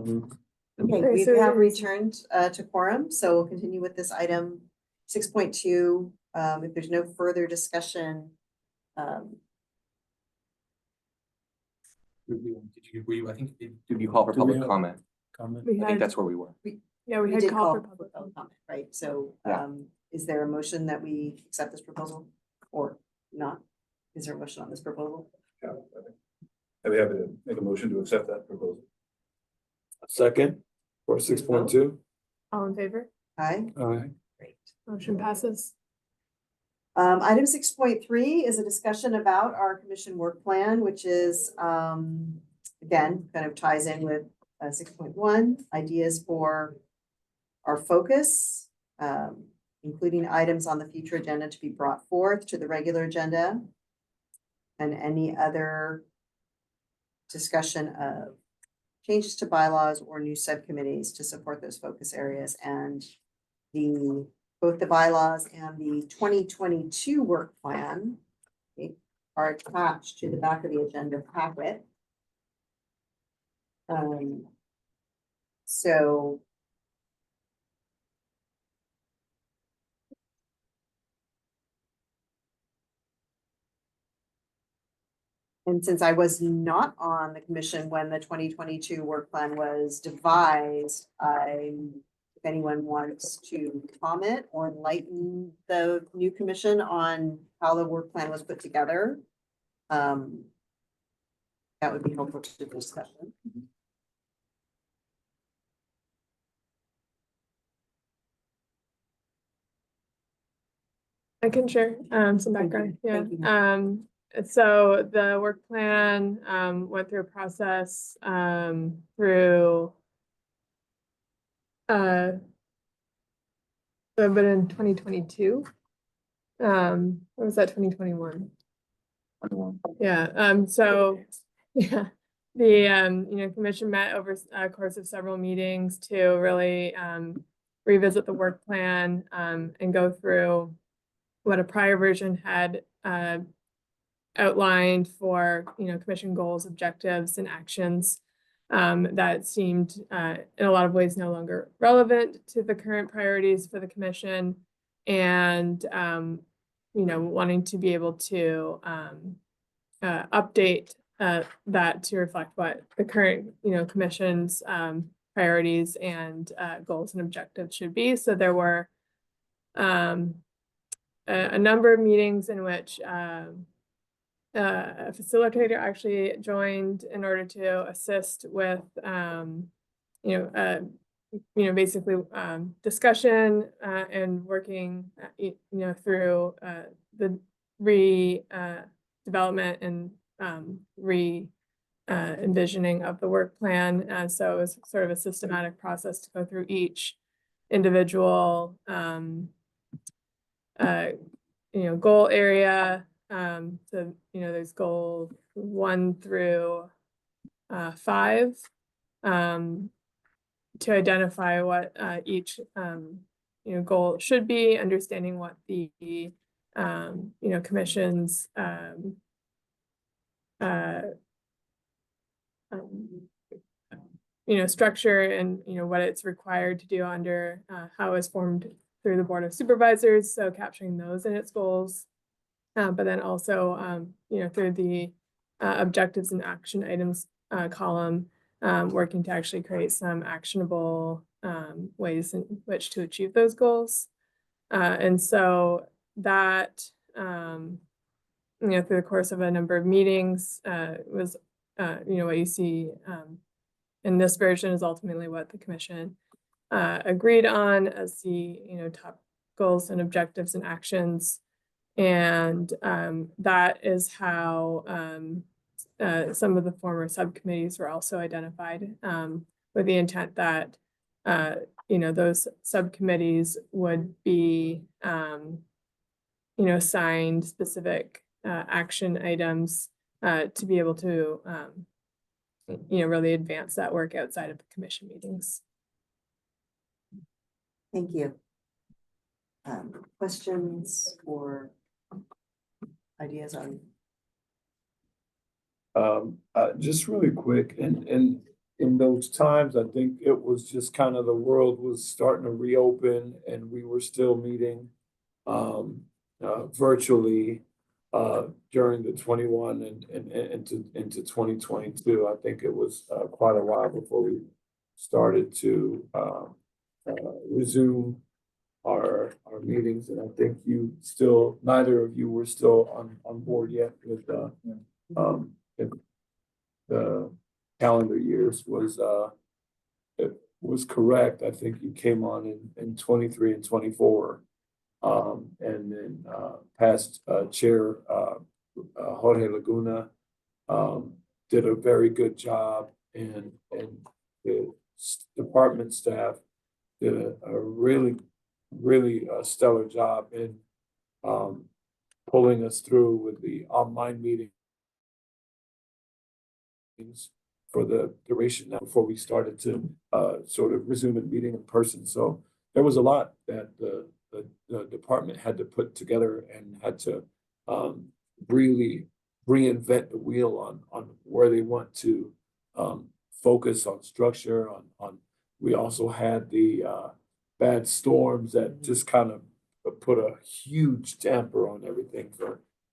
Okay, Okay, we so have it's- returned to quorum, so we'll continue with this item 6.2. If there's no further discussion, Did you, were you, I think, did you call for Do we public have- comment? Comment? We I think had, that's where we were. yeah, we we had did call call for for public. public comment, right? So, Yeah. is there a motion that we accept this proposal or not? Is there a motion on this proposal? Yeah, I'd be happy to make a motion to accept that proposal. Second, for 6.2. All in favor? Aye. Aye. Great. Motion passes. Item 6.3 is a discussion about our commission work plan, which is, again, kind of ties in with 6.1, ideas for our focus, including items on the future agenda to be brought forth to the regular agenda, and any other discussion of changes to bylaws or new subcommittees to support those focus areas. And both the bylaws and the 2022 work plan are attached to the back of the agenda packet. So and since I was not on the commission when the 2022 work plan was devised, if anyone wants to comment or enlighten the new commission on how the work plan was put together, that would be helpful to the discussion. I can share some background, yeah. Thank you. So the work plan went through a process through but in 2022. What was that, 2021? Yeah, so yeah, the commission met over a course of several meetings to really revisit the work plan and go through what a prior version had outlined for commission goals, objectives, and actions that seemed in a lot of ways no longer relevant to the current priorities for the commission, and wanting to be able to update that to reflect what the current commission's priorities and goals and objectives should be. So there were a number of meetings in which a facilitator actually joined in order to assist with basically discussion and working through the development and envisioning of the work plan. So it was sort of a systematic process to go through each individual goal area. So there's goal 1 through 5 to identify what each goal should be, understanding what the commission's structure and what it's required to do under how it's formed through the Board of Supervisors, so capturing those in its goals, but then also through the objectives and action items column, working to actually create some actionable ways in which to achieve those goals. And so that through the course of a number of meetings was what you see in this version is ultimately what the commission agreed on as the top goals and objectives and actions. And that is how some of the former subcommittees were also identified, with the intent that those subcommittees would be assigned specific action items to be able to really advance that work outside of the commission meetings. Thank you. Questions or ideas on? Just really quick, and in those times, I think it was just kind of the world was starting to reopen and we were still meeting virtually during the 21 and into 2022. I think it was quite a while before we started to resume our meetings, and I think you still, neither of you were still on board yet with the calendar years was it was correct. I think you came on in 23 and 24. And then past chair Jorge Laguna did a very good job, and the department staff did a really stellar job in pulling us through with the online meetings for the duration now before we started to sort of resume a meeting in person. So there was a lot that the department had to put together and had to really reinvent the wheel on where they want to focus on structure on. We also had the bad storms that just kind of put a huge damper on everything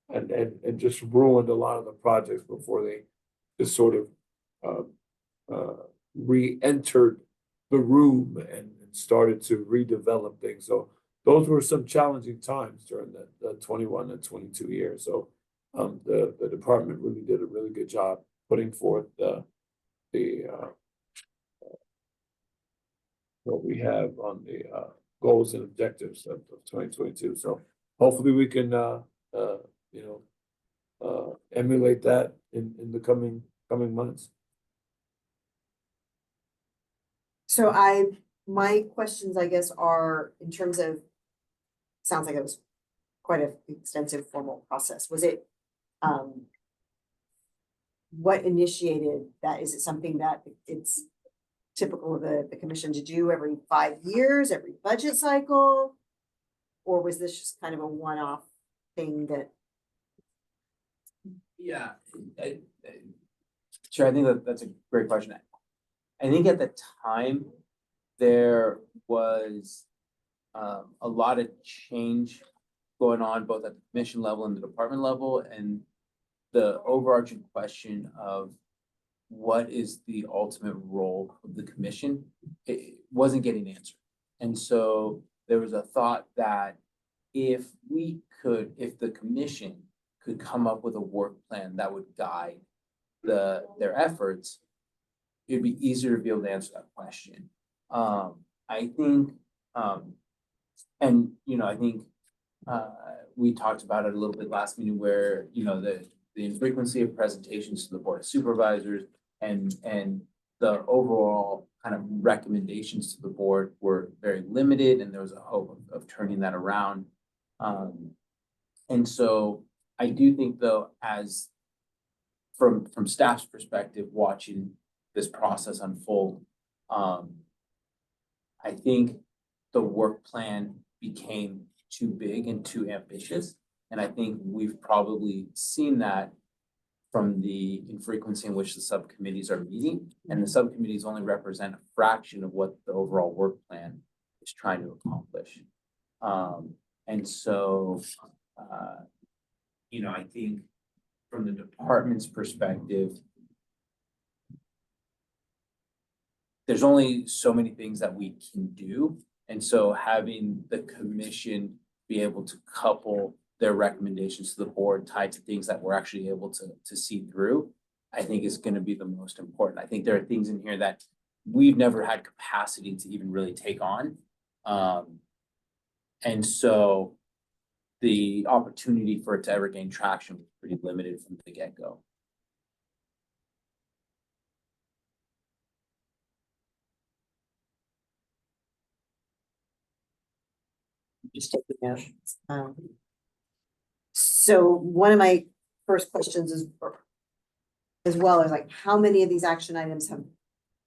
and just ruined a lot of the projects before they just sort of re-entered the room and started to redevelop things. So those were some challenging times during the 21 and 22 years. So the department really did a really good job putting forth what we have on the goals and objectives of 2022. So hopefully we can emulate that in the coming months. So my questions, I guess, are in terms of, sounds like it was quite an extensive formal process. Was it, what initiated that? Is it something that it's typical of the commission to do every 5 years, every budget cycle? Or was this just kind of a one-off thing that? Yeah, sure. I think that's a great question. I think at the time there was a lot of change going on both at the commission level and the department level, and the overarching question of what is the ultimate role of the commission, it wasn't getting answered. And so there was a thought that if the commission could come up with a work plan that would guide their efforts, it'd be easier to be able to answer that question. I think, I think we talked about it a little bit last meeting where, the infrequency of presentations to the board of supervisors and the overall kind of recommendations to the board were very limited, and there was a hope of turning that around. And so I do think, though, as from staff's perspective, watching this process unfold, I think the work plan became too big and too ambitious. And I think we've probably seen that from the infrequency in which the subcommittees are meeting, and the subcommittees only represent a fraction of what the overall work plan is trying to accomplish. And so, I think from the department's perspective, there's only so many things that we can do. And so having the commission be able to couple their recommendations to the board tied to things that we're actually able to see through, I think is going to be the most important. I think there are things in here that we've never had capacity to even really take on. And so the opportunity for it to ever gain traction was pretty limited from the get-go. Just taking notes. So one of my first questions is, as well as like, how many of these action items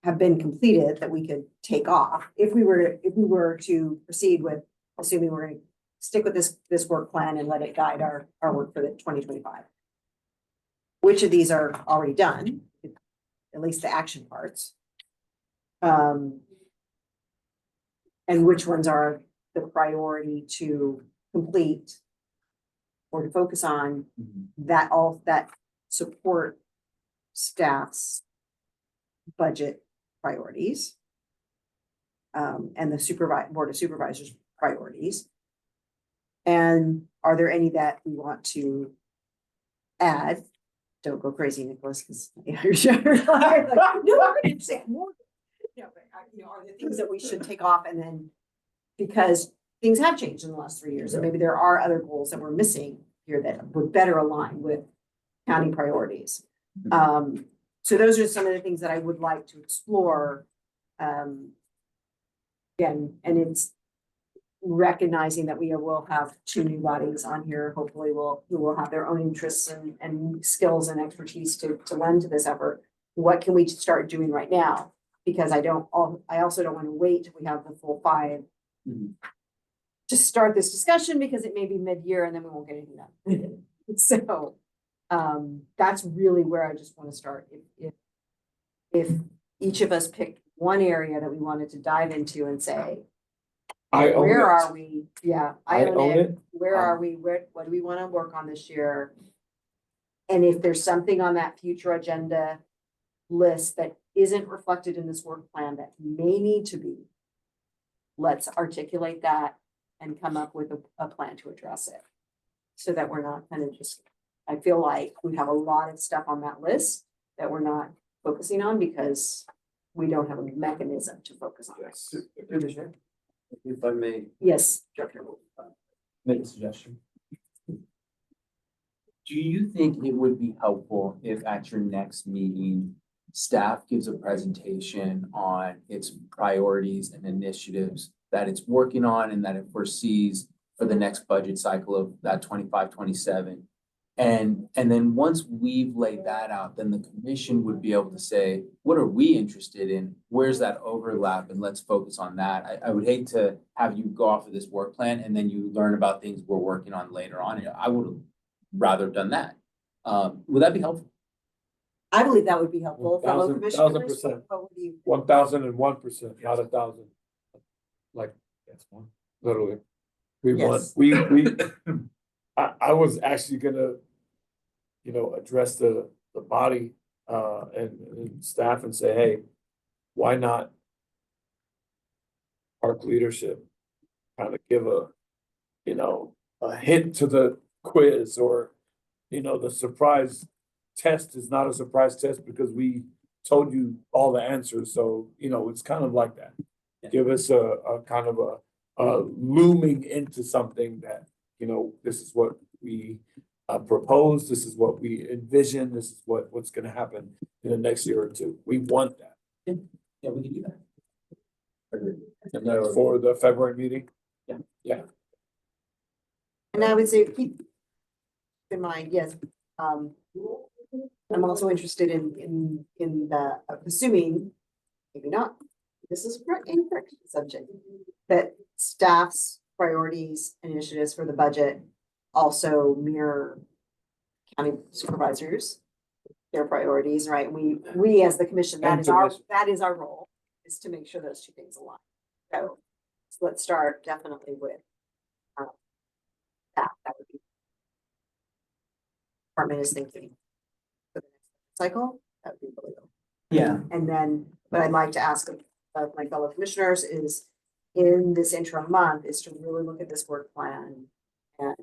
have been completed that we could take off if we were to proceed with, assuming we're going to stick with this work plan and let it guide our work for the 2025. Which of these are already done, at least the action parts, Um. And which ones are the priority to complete or to focus on that support staff's budget priorities. And the board of supervisors priorities. And are there any that we want to add? Don't go crazy, Nicholas, because you're like, no, we're gonna say more. Are there things that we should take off and then, because things have changed in the last 3 years, and maybe there are other goals that we're missing here that would better align with county priorities. So those are some of the things that I would like to explore. Again, and it's recognizing that we will have 2 new bodies on here, hopefully who will have their own interests and skills and expertise to lend to this effort. What can we start doing right now? Because I also don't want to wait till we have the full 5 to start this discussion, because it may be mid-year and then we won't get anything done. So that's really where I just want to start. If each of us picked one area that we wanted to dive into and say, where are we? Yeah, I own it. Where are we? What do we want to work on this year? And if there's something on that future agenda list that isn't reflected in this work plan that may need to be, let's articulate that and come up with a plan to address it. So that we're not kind of just, I feel like we have a lot of stuff on that list that we're not focusing on because we don't have a mechanism to focus on. Yes. If I may Yes, Director. make a suggestion. Do you think it would be helpful if at your next meeting, staff gives a presentation on its priorities and initiatives that it's working on and that it foresees for the next budget cycle of that 25-27? And then once we've laid that out, then the commission would be able to say, what are we interested in? Where's that overlap? And let's focus on that. I would hate to have you go off of this work plan and then you learn about things we're working on later on. I would have rather have done that. Would that be helpful? I believe that would be helpful. Fellow 1000%. commissioners, what would you? 1001%, not 1,000. Like, that's one, literally. We want, Yes. we, I was actually gonna, address the body, and staff and say, hey, why not park leadership kind of give a hint to the quiz, or, the surprise test is not a surprise test because we told you all the answers. So, it's kind of like that. Give us a kind of a looming into something that, this is what we propose, this is what we envision, this is what's gonna happen in the next year or two. We want that. Yeah, we can do that. Agreed. And then for the February meeting? Yeah. And I would say keep in mind, yes, I'm also interested in the, assuming, maybe not, this is an incorrect subject, that staff's priorities and initiatives for the budget also mirror county supervisors, their priorities, right? We as the commission, that is our role, is to make sure those 2 things align. So let's start definitely with that would be department is thinking for the next cycle. That would be really cool. Yeah. And then what I'd like to ask of my fellow commissioners is, in this interim month, is to really look at this work plan and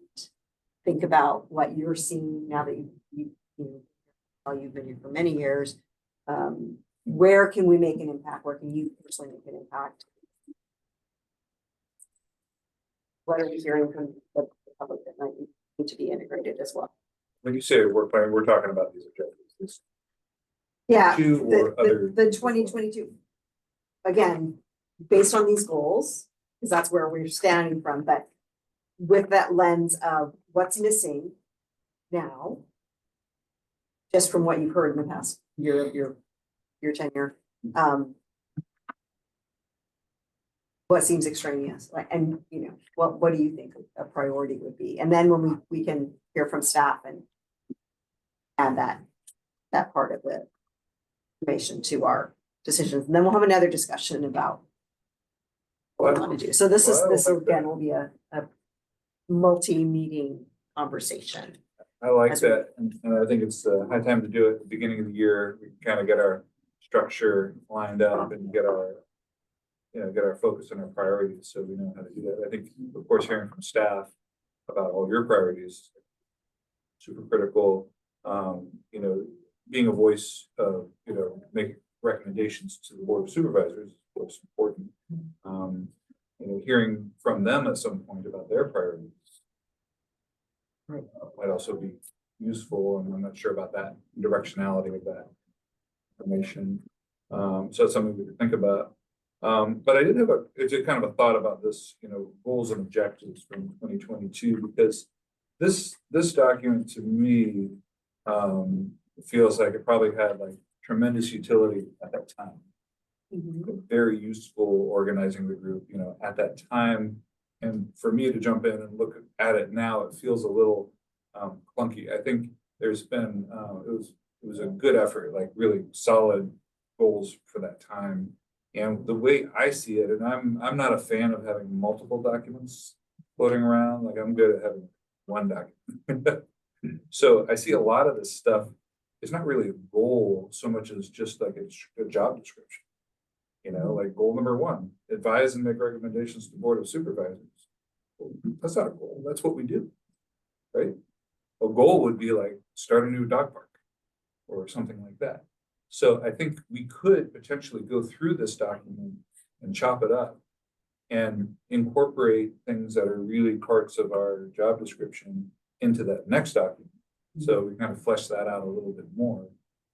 think about what you're seeing now that you've been here for many years. Where can we make an impact? Where can you personally make an impact? What are we hearing from the public that might need to be integrated as well? When you say work plan, we're talking about these objectives. Yeah, 2 or other. the 2022. Again, based on these goals, because that's where we're standing from, but with that lens of what's missing now, just from what you've heard in the past year of your tenure, what seems extraneous, like, and what do you think a priority would be? And then when we can hear from staff and add that part of the information to our decisions. And then we'll have another discussion about what we want to do. So this Well, I this like again that. will be a multi-meeting conversation. I like As we- that, and I think it's high time to do it at the beginning of the year. We can kind of get our structure lined up and get our, get our focus and our priorities, so we know how to do that. I think, of course, hearing from staff about all your priorities, super critical. Being a voice of, making recommendations to the Board of Supervisors is, of course, important. Hearing from them at some point about their priorities might also be useful, and I'm not sure about that directionality of that information. So it's something we could think about. But I did have it's a kind of a thought about this, goals and objectives from 2022, because this document to me feels like it probably had like tremendous utility at that time. Very useful organizing the group, at that time. And for me to jump in and look at it now, it feels a little clunky. I think there's been it was a good effort, like really solid goals for that time. And the way I see it, and I'm not a fan of having multiple documents floating around. Like, I'm good at having one document. So I see a lot of this stuff. It's not really a goal so much as just like a job description. Like goal number 1, advise and make recommendations to the Board of Supervisors. Well, that's not a goal. That's what we do, right? A goal would be like start a new dog park or something like that. So I think we could potentially go through this document and chop it up and incorporate things that are really parts of our job description into that next document. So we kind of flesh that out a little bit more.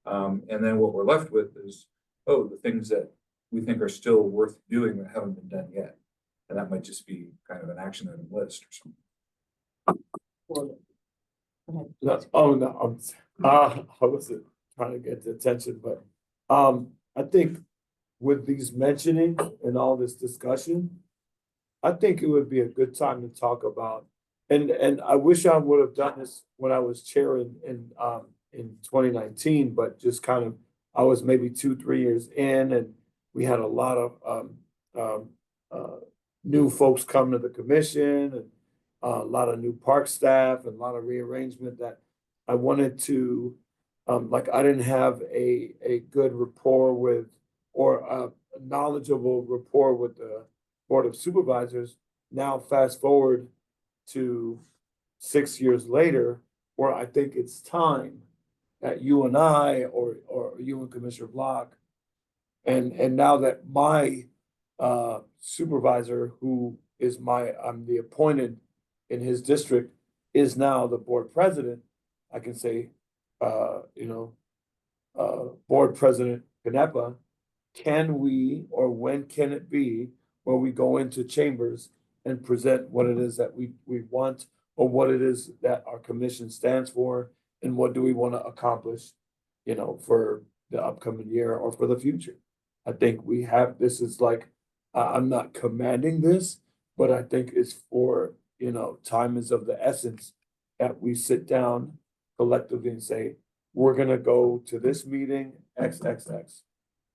And then what we're left with is, the things that we think are still worth doing that haven't been done yet. And that might just be kind of an action item list or something. No, I wasn't trying to get the attention, but I think with these mentioning and all this discussion, I think it would be a good time to talk about, and I wish I would have done this when I was chairing in 2019, but just kind of, I was maybe 2-3 years in, and we had a lot of new folks come to the commission, and a lot of new park staff and a lot of rearrangement that I wanted to, like, I didn't have a good rapport with, or a knowledgeable rapport with the Board of Supervisors. Now fast forward to 6 years later, where I think it's time that you and I, or you and Commissioner Block, and now that my supervisor, who is I'm the appointed in his district, is now the board president, I can say, Board President Canepa, can we, or when can it be where we go into chambers and present what it is that we want, or what it is that our commission stands for, and what do we want to accomplish, for the upcoming year or for the future. I think we have, this is like, I'm not commanding this, but I think it's for, time is of the essence that we sit down collectively and say, we're gonna go to this meeting, XXX,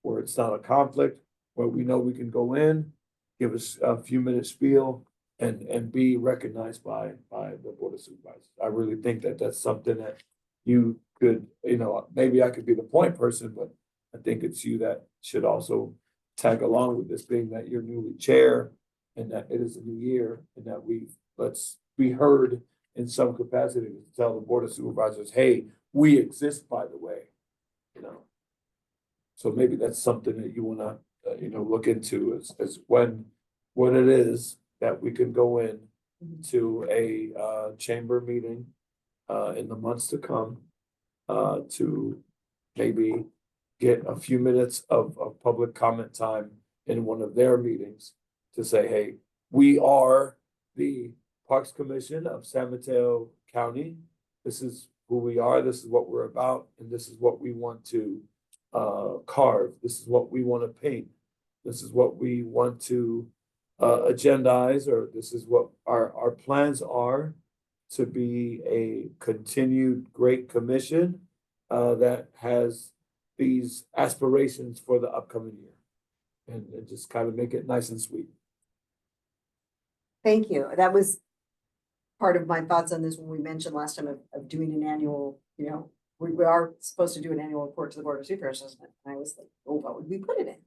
where it's not a conflict, where we know we can go in, give us a few minutes spiel, and be recognized by the Board of Supervisors. I really think that that's something that you could, maybe I could be the point person, but I think it's you that should also tag along with this, being that you're newly chair and that it is a new year, and that let's be heard in some capacity to tell the Board of Supervisors, hey, we exist, by the way, So maybe that's something that you wanna, look into, as when it is that we can go in to a chamber meeting in the months to come, to maybe get a few minutes of public comment time in one of their meetings to say, hey, we are the Parks Commission of San Mateo County. This is who we are, this is what we're about, and this is what we want to carve. This is what we want to paint. This is what we want to agendize, or this is what our plans are to be a continued great commission that has these aspirations for the upcoming year. And just kind of make it nice and sweet. Thank you. That was part of my thoughts on this when we mentioned last time of doing an annual, you know, we are supposed to do an annual report to the Board of Supervisors. And I was like, oh, what would we put it in?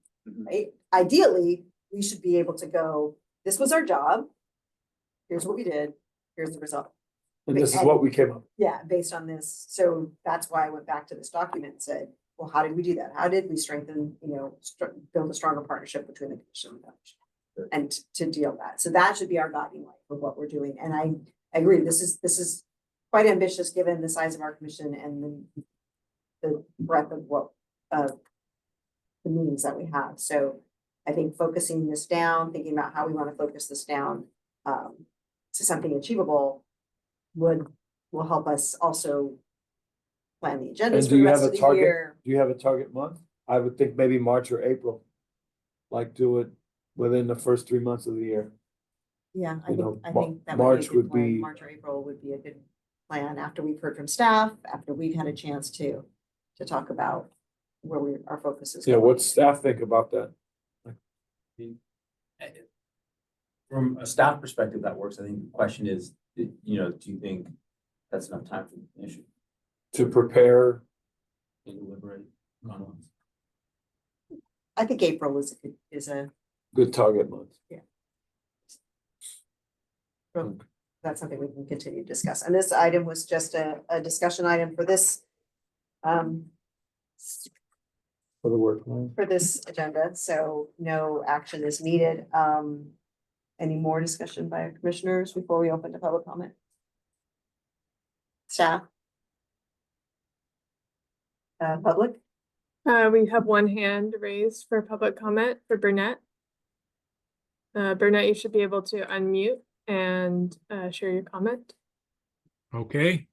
Right? Ideally, we should be able to go, this was our job. Here's what we did. Here's the result. And this is what we came up with. Yeah, based on this. So that's why I went back to this document and said, well, how did we do that? How did we strengthen, you know, build a stronger partnership between the commission and the foundation? And to deal with that. So that should be our guiding light for what we're doing. And I agree, this is quite ambitious given the size of our commission and the breadth of what the meetings that we have. So I think focusing this down, thinking about how we want to focus this down to something achievable will help us also plan the agendas And for do the you rest have of a the target? year. Do you have a target month? I would think maybe March or April. Like do it within the first 3 months of the year. Yeah, I You know, think that March would would be a good plan. be- March or April would be a good plan after we've heard from staff, after we've had a chance to talk about where our focus is. Yeah, going. what staff think about that? From a staff perspective, that works. I think the question is, you know, do you think that's enough time for the commission To prepare, to deliberate on this? I think April is a, good target month. that's something we can continue to discuss. And this item was just a discussion item for this For the work plan. for this agenda, so no action is needed. Any more discussion by our commissioners before we open to public comment? Staff? Public? We have one hand raised for public comment for Burnett. Burnett, you should be able to unmute and share your comment. Okay.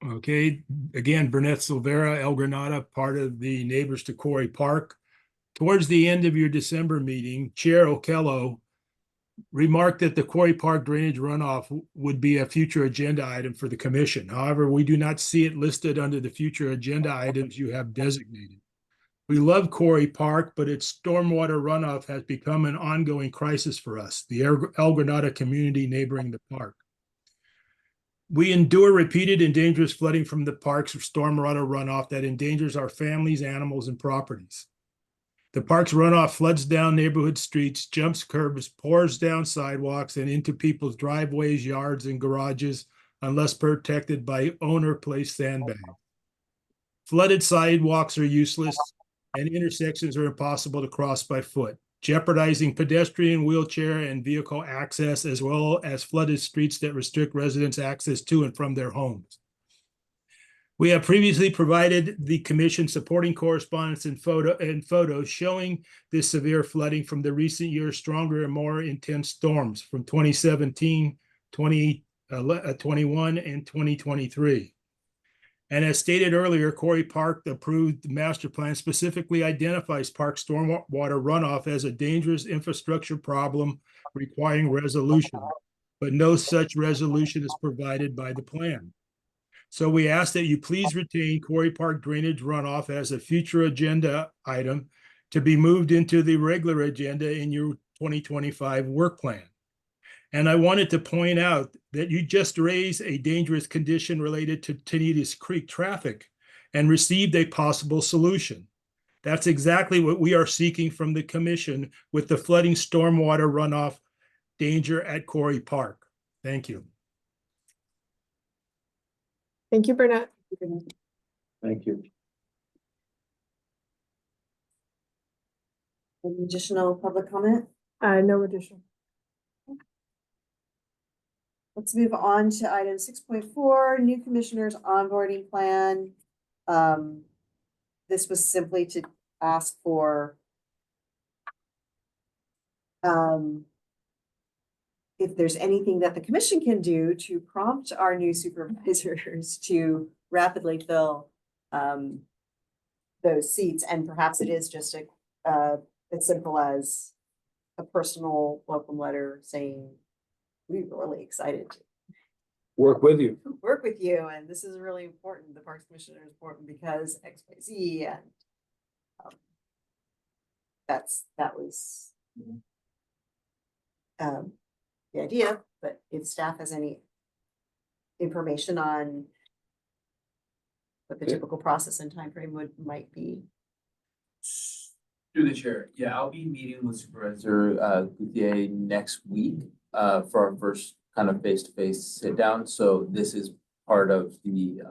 Okay, again, Burnett Silvera, El Granada, part of the Neighbors to Quarry Park. Towards the end of your December meeting, Chair Okello remarked that the Quarry Park drainage runoff would be a future agenda item for the commission. However, we do not see it listed under the future agenda items you have designated. We love Quarry Park, but its stormwater runoff has become an ongoing crisis for us, the El Granada community neighboring the park. We endure repeated and dangerous flooding from the park's stormwater runoff that endangers our families, animals, and properties. The park's runoff floods down neighborhood streets, jumps curbs, pours down sidewalks, and into people's driveways, yards, and garages unless protected by owner-placed sandbags. Flooded sidewalks are useless, and intersections are impossible to cross by foot, jeopardizing pedestrian, wheelchair, and vehicle access, as well as flooded streets that restrict residents' access to and from their homes. We have previously provided the commission supporting correspondence and photos showing this severe flooding from the recent years' stronger and more intense storms from 2017, 2021, and 2023. And as stated earlier, Quarry Park approved master plan specifically identifies park stormwater runoff as a dangerous infrastructure problem requiring resolution, but no such resolution is provided by the plan. So we ask that you please retain Quarry Park drainage runoff as a future agenda item to be moved into the regular agenda in your 2025 work plan. And I wanted to point out that you just raised a dangerous condition related to Tenitas Creek traffic and received a possible solution. That's exactly what we are seeking from the commission with the flooding stormwater runoff danger at Quarry Park. Thank you. Thank you, Burnett. Thank you. Any additional public comment? No additional. Let's move on to item 6.4, new commissioners onboarding plan. This was simply to ask for if there's anything that the commission can do to prompt our new supervisors to rapidly fill those seats. And perhaps it is just as simple as a personal welcome letter saying, we're really excited work with you. work with you, and this is really important. The Parks Commissioner is important because X, Y, Z, and um, that was the idea, but if staff has any information on what the Yeah. typical process and timeframe might be. Through the chair, yeah, I'll be meeting with Supervisor Guthier next week for our first kind of face-to-face sit down. So this is part of the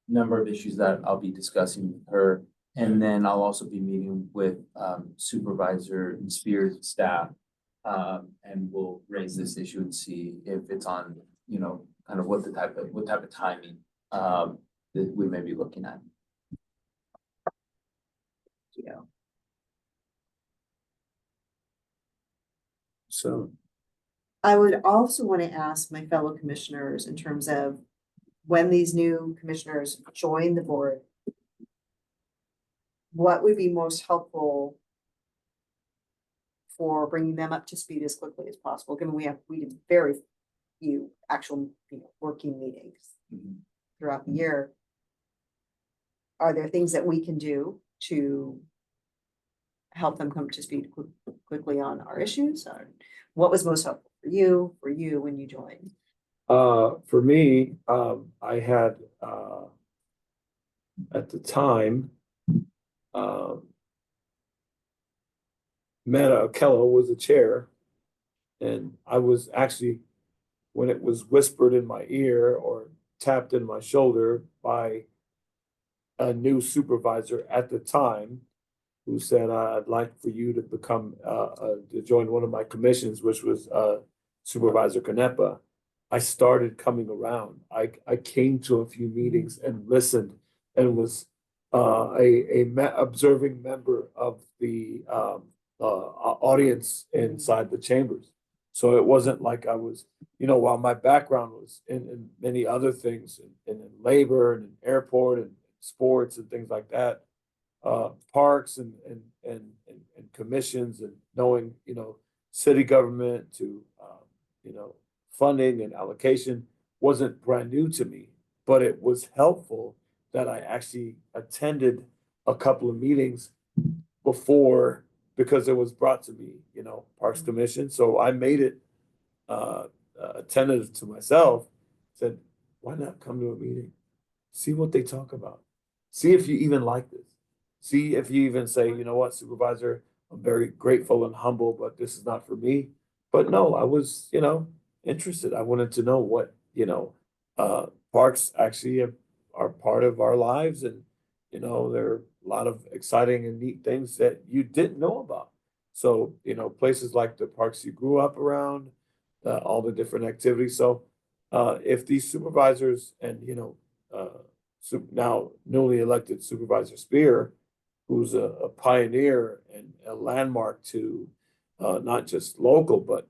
number of issues that I'll be discussing with her. And then I'll also be meeting with Supervisor Spear's staff. And we'll raise this issue and see if it's on, you know, kind of what type of timing that we may be looking at. Yeah. So, I would also want to ask my fellow commissioners in terms of when these new commissioners join the board, what would be most helpful for bringing them up to speed as quickly as possible, given we have very few actual, working meetings throughout the year. Are there things that we can do to help them come to speed quickly on our issues? Or what was most helpful for you when you joined? for me, I had, at the time, Meta Kello was the chair. And I was actually, when it was whispered in my ear or tapped in my shoulder by a new supervisor at the time, who said, I'd like for you to become, to join one of my commissions, which was Supervisor Canepa. I started coming around. I came to a few meetings and listened and was observing member of the audience inside the chambers. So it wasn't like I was, while my background was in many other things, in labor and in airport and sports and things like that, parks and commissions and knowing, city government to, funding and allocation wasn't brand new to me, but it was helpful that I actually attended a couple of meetings before, because it was brought to me, Parks Commission. So I made it attentive to myself, said, why not come to a meeting? See what they talk about. See if you even like this. See if you even say, you know what, Supervisor, I'm very grateful and humble, but this is not for me. But no, I was, interested. I wanted to know what, parks actually are part of our lives. And, there are a lot of exciting and neat things that you didn't know about. So, places like the parks you grew up around, all the different activities. So if these supervisors and, now newly elected Supervisor Spear, who's a pioneer and a landmark to not just local, but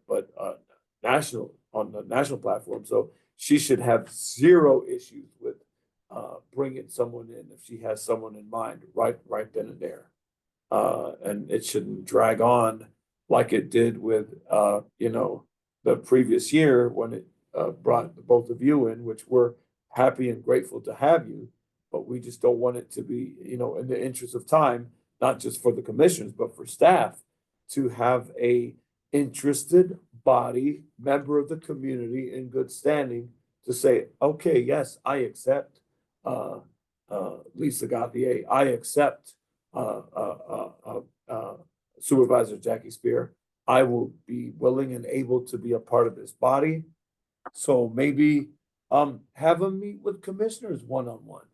national, on the national platform. So she should have zero issues with bringing someone in if she has someone in mind right then and there. And it shouldn't drag on like it did with, the previous year when it brought the both of you in, which we're happy and grateful to have you. But we just don't want it to be, in the interest of time, not just for the commissioners, but for staff, to have a interested body, member of the community in good standing to say, okay, yes, I accept Lisa Gauthier, I accept Supervisor Jackie Spear. I will be willing and able to be a part of this body. So maybe have them meet with commissioners one-on-one.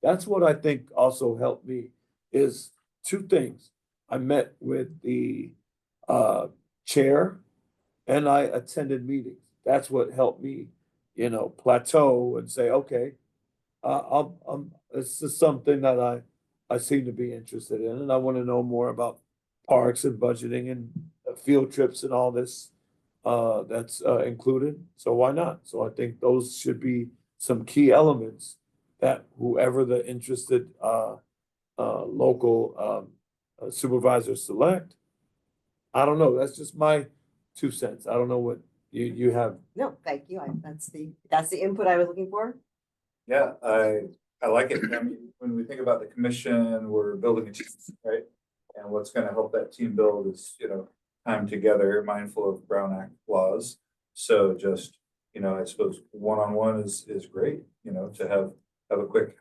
That's what I think also helped me is two things. I met with the chair and I attended meetings. That's what helped me, plateau and say, okay, this is something that I seem to be interested in, and I want to know more about parks and budgeting and field trips and all this that's included. So why not? So I think those should be some key elements that whoever the interested local supervisors select. I don't know. That's just my 2 cents. I don't know what you have, No, thank you. That's the input I was looking for. Yeah, I like it. I mean, when we think about the commission, we're building a team, right? And what's gonna help that team build is, time together, mindful of Brown Act laws. So just, I suppose one-on-one is great, to have a quick,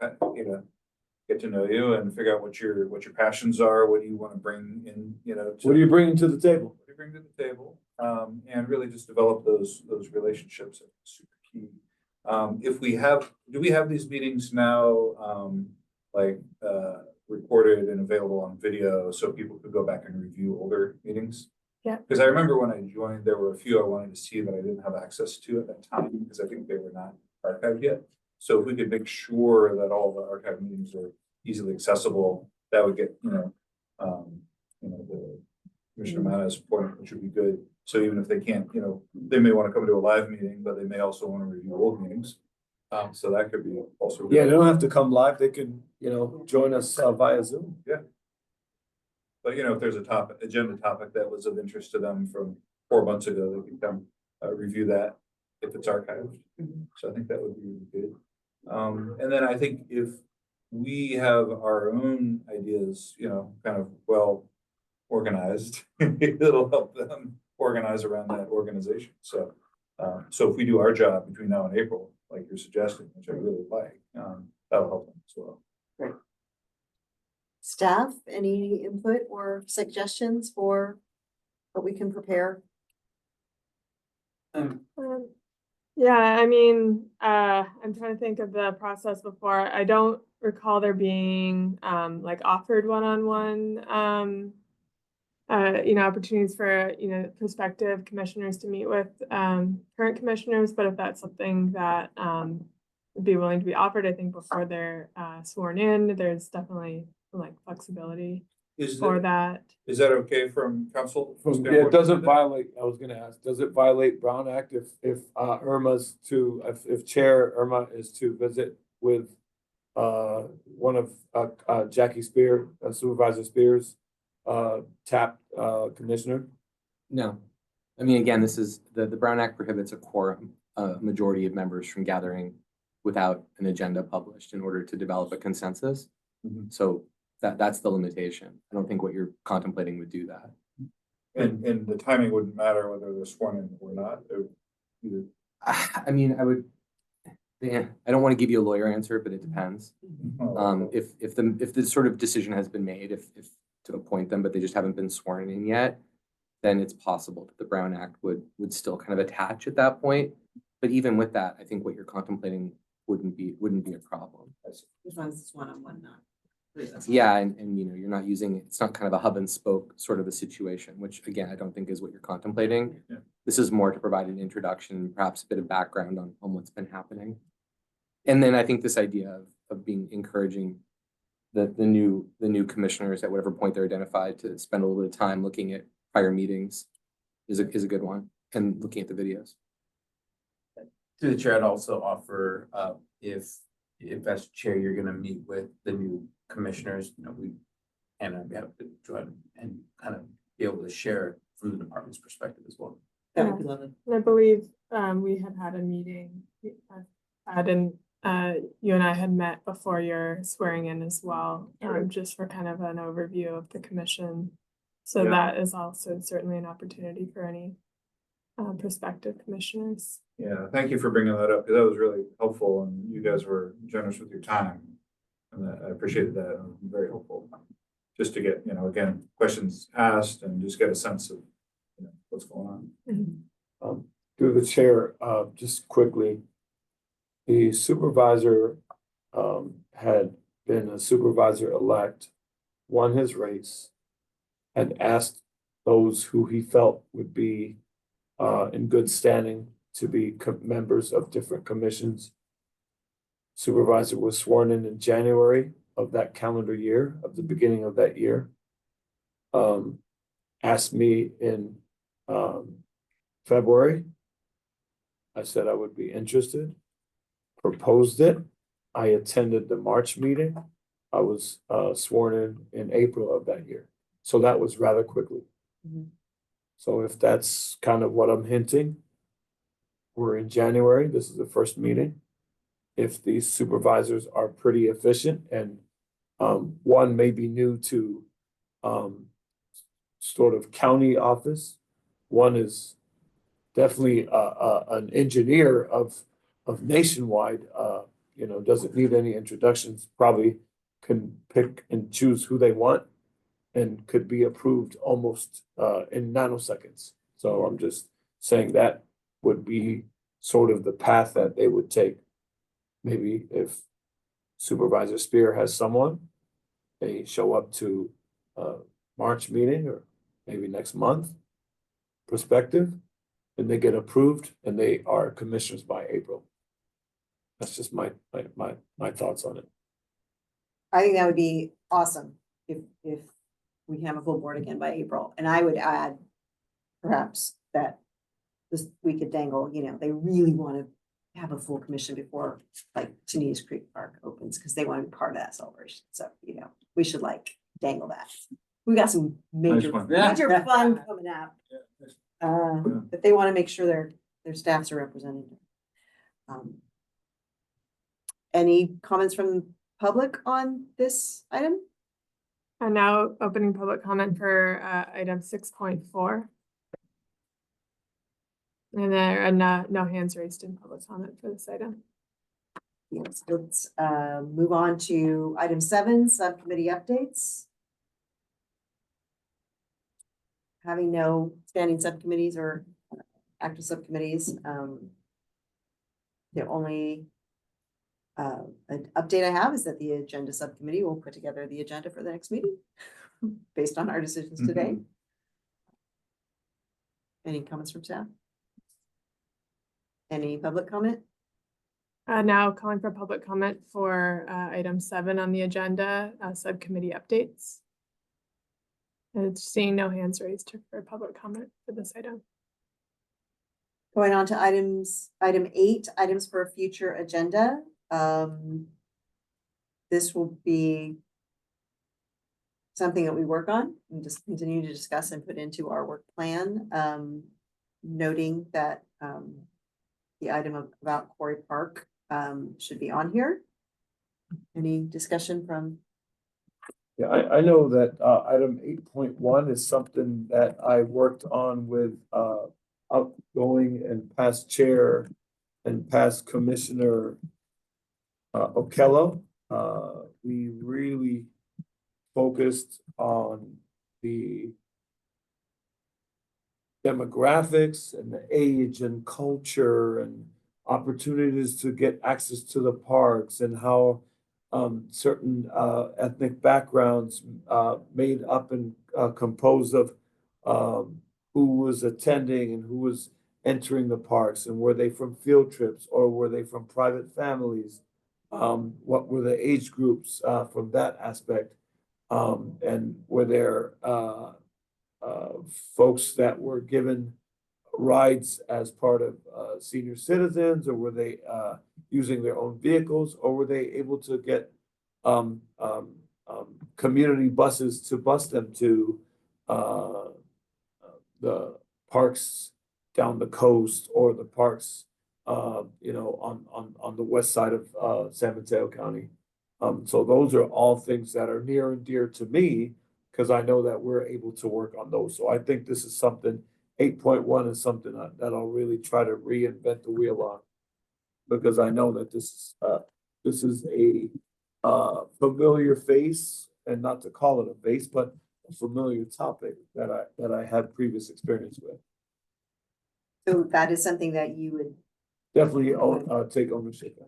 get to know you and figure out what your passions are, what do you want to bring in, what are you bringing to the table? what do you bring to the table? And really just develop those relationships, super key. Do we have these meetings now, recorded and available on video so people could go back and review older meetings? Yeah. Because I remember when I joined, there were a few I wanted to see that I didn't have access to at that time, because I think they were not archived yet. So if we could make sure that all the archive meetings are easily accessible, that would get, the Commissioner Mana's point, which would be good. So even if they can't, they may want to come to a live meeting, but they may also want to review old meetings. So that could be also. Yeah, they don't have to come live. They can, join us via Zoom. But if there's a agenda topic that was of interest to them from 4 months ago, they can come review that if it's archived. So I think that would be really good. And then I think if we have our own ideas, kind of well organized, it'll help them organize around that organization. So if we do our job between now and April, like you're suggesting, which I really like, that'll help them as well. Great. Staff, any input or suggestions for what we can prepare? Yeah, I mean, I'm trying to think of the process before. I don't recall there being like offered one-on-one opportunities for prospective commissioners to meet with current commissioners, but if that's something that would be willing to be offered, I think before they're sworn in, there's definitely like flexibility for that. Is that okay from council? Yeah, it doesn't violate, I was gonna ask, does it violate Brown Act if Irma's if Chair Irma is to visit with one of Jackie Spear, Supervisor Spears, tapped commissioner? No. I mean, again, this is, the Brown Act prohibits a quorum, a majority of members from gathering without an agenda published in order to develop a consensus. So that's the limitation. I don't think what you're contemplating would do that. And the timing wouldn't matter whether they're sworn in or not. Either. I mean, I don't want to give you a lawyer answer, but it depends. If the sort of decision has been made, if to appoint them, but they just haven't been sworn in yet, then it's possible that the Brown Act would still kind of attach at that point. But even with that, I think what you're contemplating wouldn't be a problem. As long as it's one-on-one, not. Yeah, and you're not using, it's not kind of a hub and spoke sort of a situation, which again, I don't think is what you're contemplating. Yeah. This is more to provide an introduction, perhaps a bit of background on what's been happening. And then I think this idea of encouraging the new commissioners at whatever point they're identified to spend a little bit of time looking at prior meetings is a good one, and looking at the videos. Through the chair, I'd also offer, if as chair, you're gonna meet with the new commissioners, and I'd be happy to join and kind of be able to share from the department's perspective as well. That would be lovely. And I believe we had a meeting, you and I had met before your swearing in as well, just for kind of an overview of the commission. So Yeah. that is also certainly an opportunity for any prospective commissioners. Yeah, thank you for bringing that up, because that was really helpful, and you guys were generous with your time. And I appreciated that. It was very helpful. Just to get, again, questions asked and just get a sense of, what's going on. Through the chair, just quickly, the supervisor had been a supervisor-elect, won his race, had asked those who he felt would be in good standing to be members of different commissions. Supervisor was sworn in January of that calendar year, of the beginning of that year. Asked me in February. I said I would be interested, proposed it. I attended the March meeting. I was sworn in April of that year. So that was rather quickly. So if that's kind of what I'm hinting, we're in January, this is the first meeting. If these supervisors are pretty efficient and one may be new to sort of county office, one is definitely an engineer of nationwide, doesn't need any introductions, probably can pick and choose who they want and could be approved almost in nanoseconds. So I'm just saying that would be sort of the path that they would take. Maybe if Supervisor Spear has someone, they show up to March meeting or maybe next month perspective, and they get approved and they are commissioners by April. That's just my thoughts on it. I think that would be awesome if we have a full board again by April. And I would add perhaps that we could dangle, they really want to have a full commission before like Tenias Creek Park opens because they want to be part of that celebration. So, we should like dangle that. We got some major, one. major fun coming up. But they want to make sure their staffs are represented. Any comments from public on this item? And now opening public comment for item 6.4. And there are no hands raised in public comment for this item. Yes, let's move on to item 7, subcommittee updates. Having no standing subcommittees or active subcommittees, the only an update I have is that the agenda subcommittee will put together the agenda for the next meeting based on our decisions today. Any comments from staff? Any public comment? Now calling for public comment for item 7 on the agenda, subcommittee updates. And seeing no hands raised for public comment for this item. Going on to item 8, items for a future agenda. This will be something that we work on and just continue to discuss and put into our work plan. Noting that the item about Quarry Park should be on here. Any discussion from? Yeah, I know that item 8.1 is something that I worked on with outgoing and past chair and past commissioner Okello. We really focused on the demographics and the age and culture and opportunities to get access to the parks and how certain ethnic backgrounds made up and composed of who was attending and who was entering the parks, and were they from field trips or were they from private families? What were the age groups from that aspect? And were there folks that were given rides as part of senior citizens, or were they using their own vehicles, or were they able to get community buses to bus them to the parks down the coast or the parks on the west side of San Mateo County. So those are all things that are near and dear to me, because I know that we're able to work on those. So I think this is something, 8.1 is something that I'll really try to reinvent the wheel on, because I know that this is a familiar face, and not to call it a face, but a familiar topic that I had previous experience with. So that is something that you would Definitely take ownership of.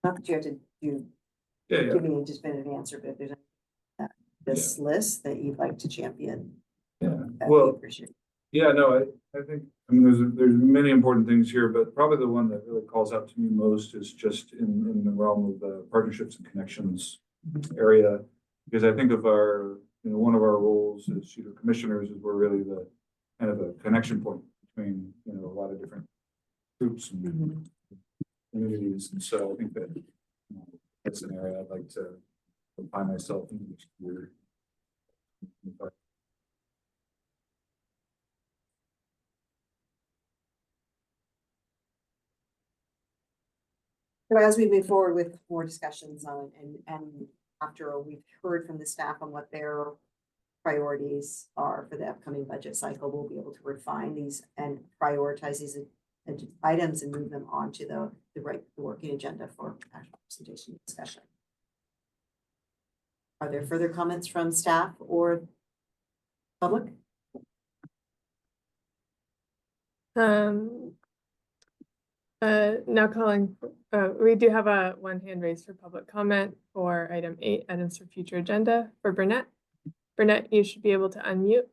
not that you have to give me a definitive answer, but if there's this list that you'd like to champion. Yeah, that'd be well, appreciated. yeah, no, I think, there's many important things here, but probably the one that really calls out to me most is just in the realm of the partnerships and connections area. Because I think of our, one of our roles as commissioners is we're really the kind of a connection point between, a lot of different groups and communities. And so I think that that's an area I'd like to find myself in this year. So as we move forward with more discussions on, and after we've heard from the staff on what their priorities are for the upcoming budget cycle, we'll be able to refine these and prioritize these items and move them on to the working agenda for actual presentation and discussion. Are there further comments from staff or public? Now calling, we do have one hand raised for public comment for item 8, items for future agenda for Burnett. Burnett, you should be able to unmute.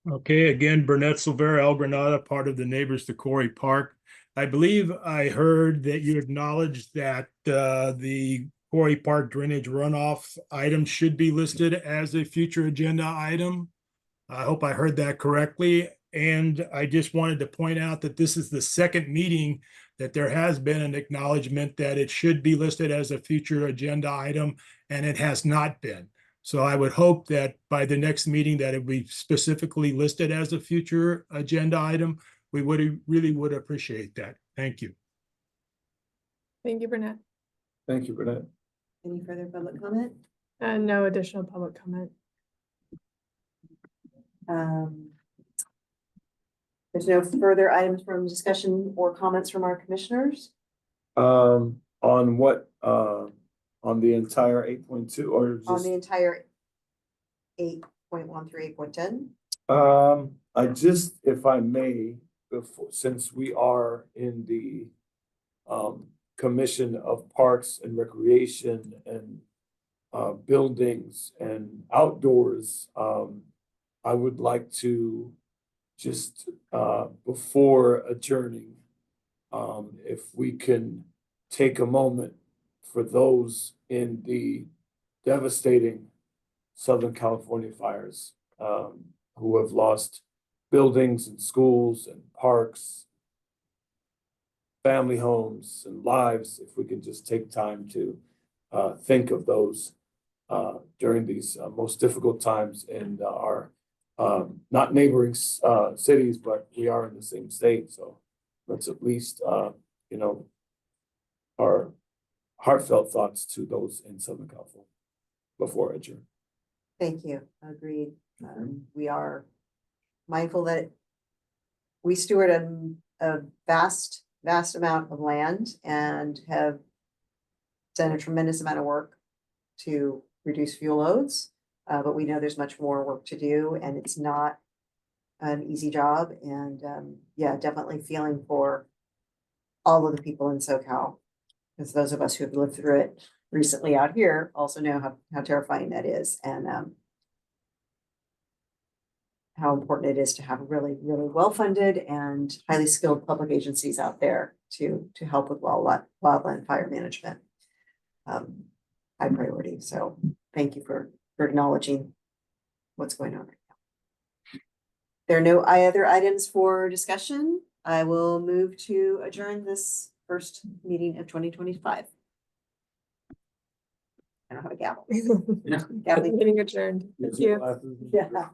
Okay, again, Burnett Silvera, El Granada, part of the Neighbors to Quarry Park. I believe I heard that you acknowledged that the Quarry Park drainage runoff item should be listed as a future agenda item. I hope I heard that correctly. And I just wanted to point out that this is the second meeting that there has been an acknowledgement that it should be listed as a future agenda item, and it has not been. So I would hope that by the next meeting that it will be specifically listed as a future agenda item. We really would appreciate that. Thank you. Thank you, Burnett. Thank you, Burnett. Any further public comment? No additional public comment. There's no further items from discussion or comments from our commissioners. On what, on the entire 8.2 or On just? the entire 8.1 through 8.10. I just, if I may, before, since we are in the Commission of Parks and Recreation and buildings and outdoors, I would like to just before adjourning, if we can take a moment for those in the devastating Southern California fires, who have lost buildings and schools and parks, family homes and lives, if we can just take time to think of those during these most difficult times in our not neighboring cities, but we are in the same state. So let's at least, you know, our heartfelt thoughts to those in Southern California before adjourn. Thank you. Agreed. We are mindful that we steward a vast amount of land and have done a tremendous amount of work to reduce fuel loads. But we know there's much more work to do, and it's not an easy job. And yeah, definitely feeling for all of the people in SoCal, because those of us who have lived through it recently out here also know how terrifying that is, and how important it is to have really well-funded and highly skilled public agencies out there to help with wildland fire management. High priority. So thank you for acknowledging what's going on right now. There are no other items for discussion. I will move to adjourn this first meeting of 2025. I don't have a gavel. Gavel. Meeting adjourned. Thank you. Yeah.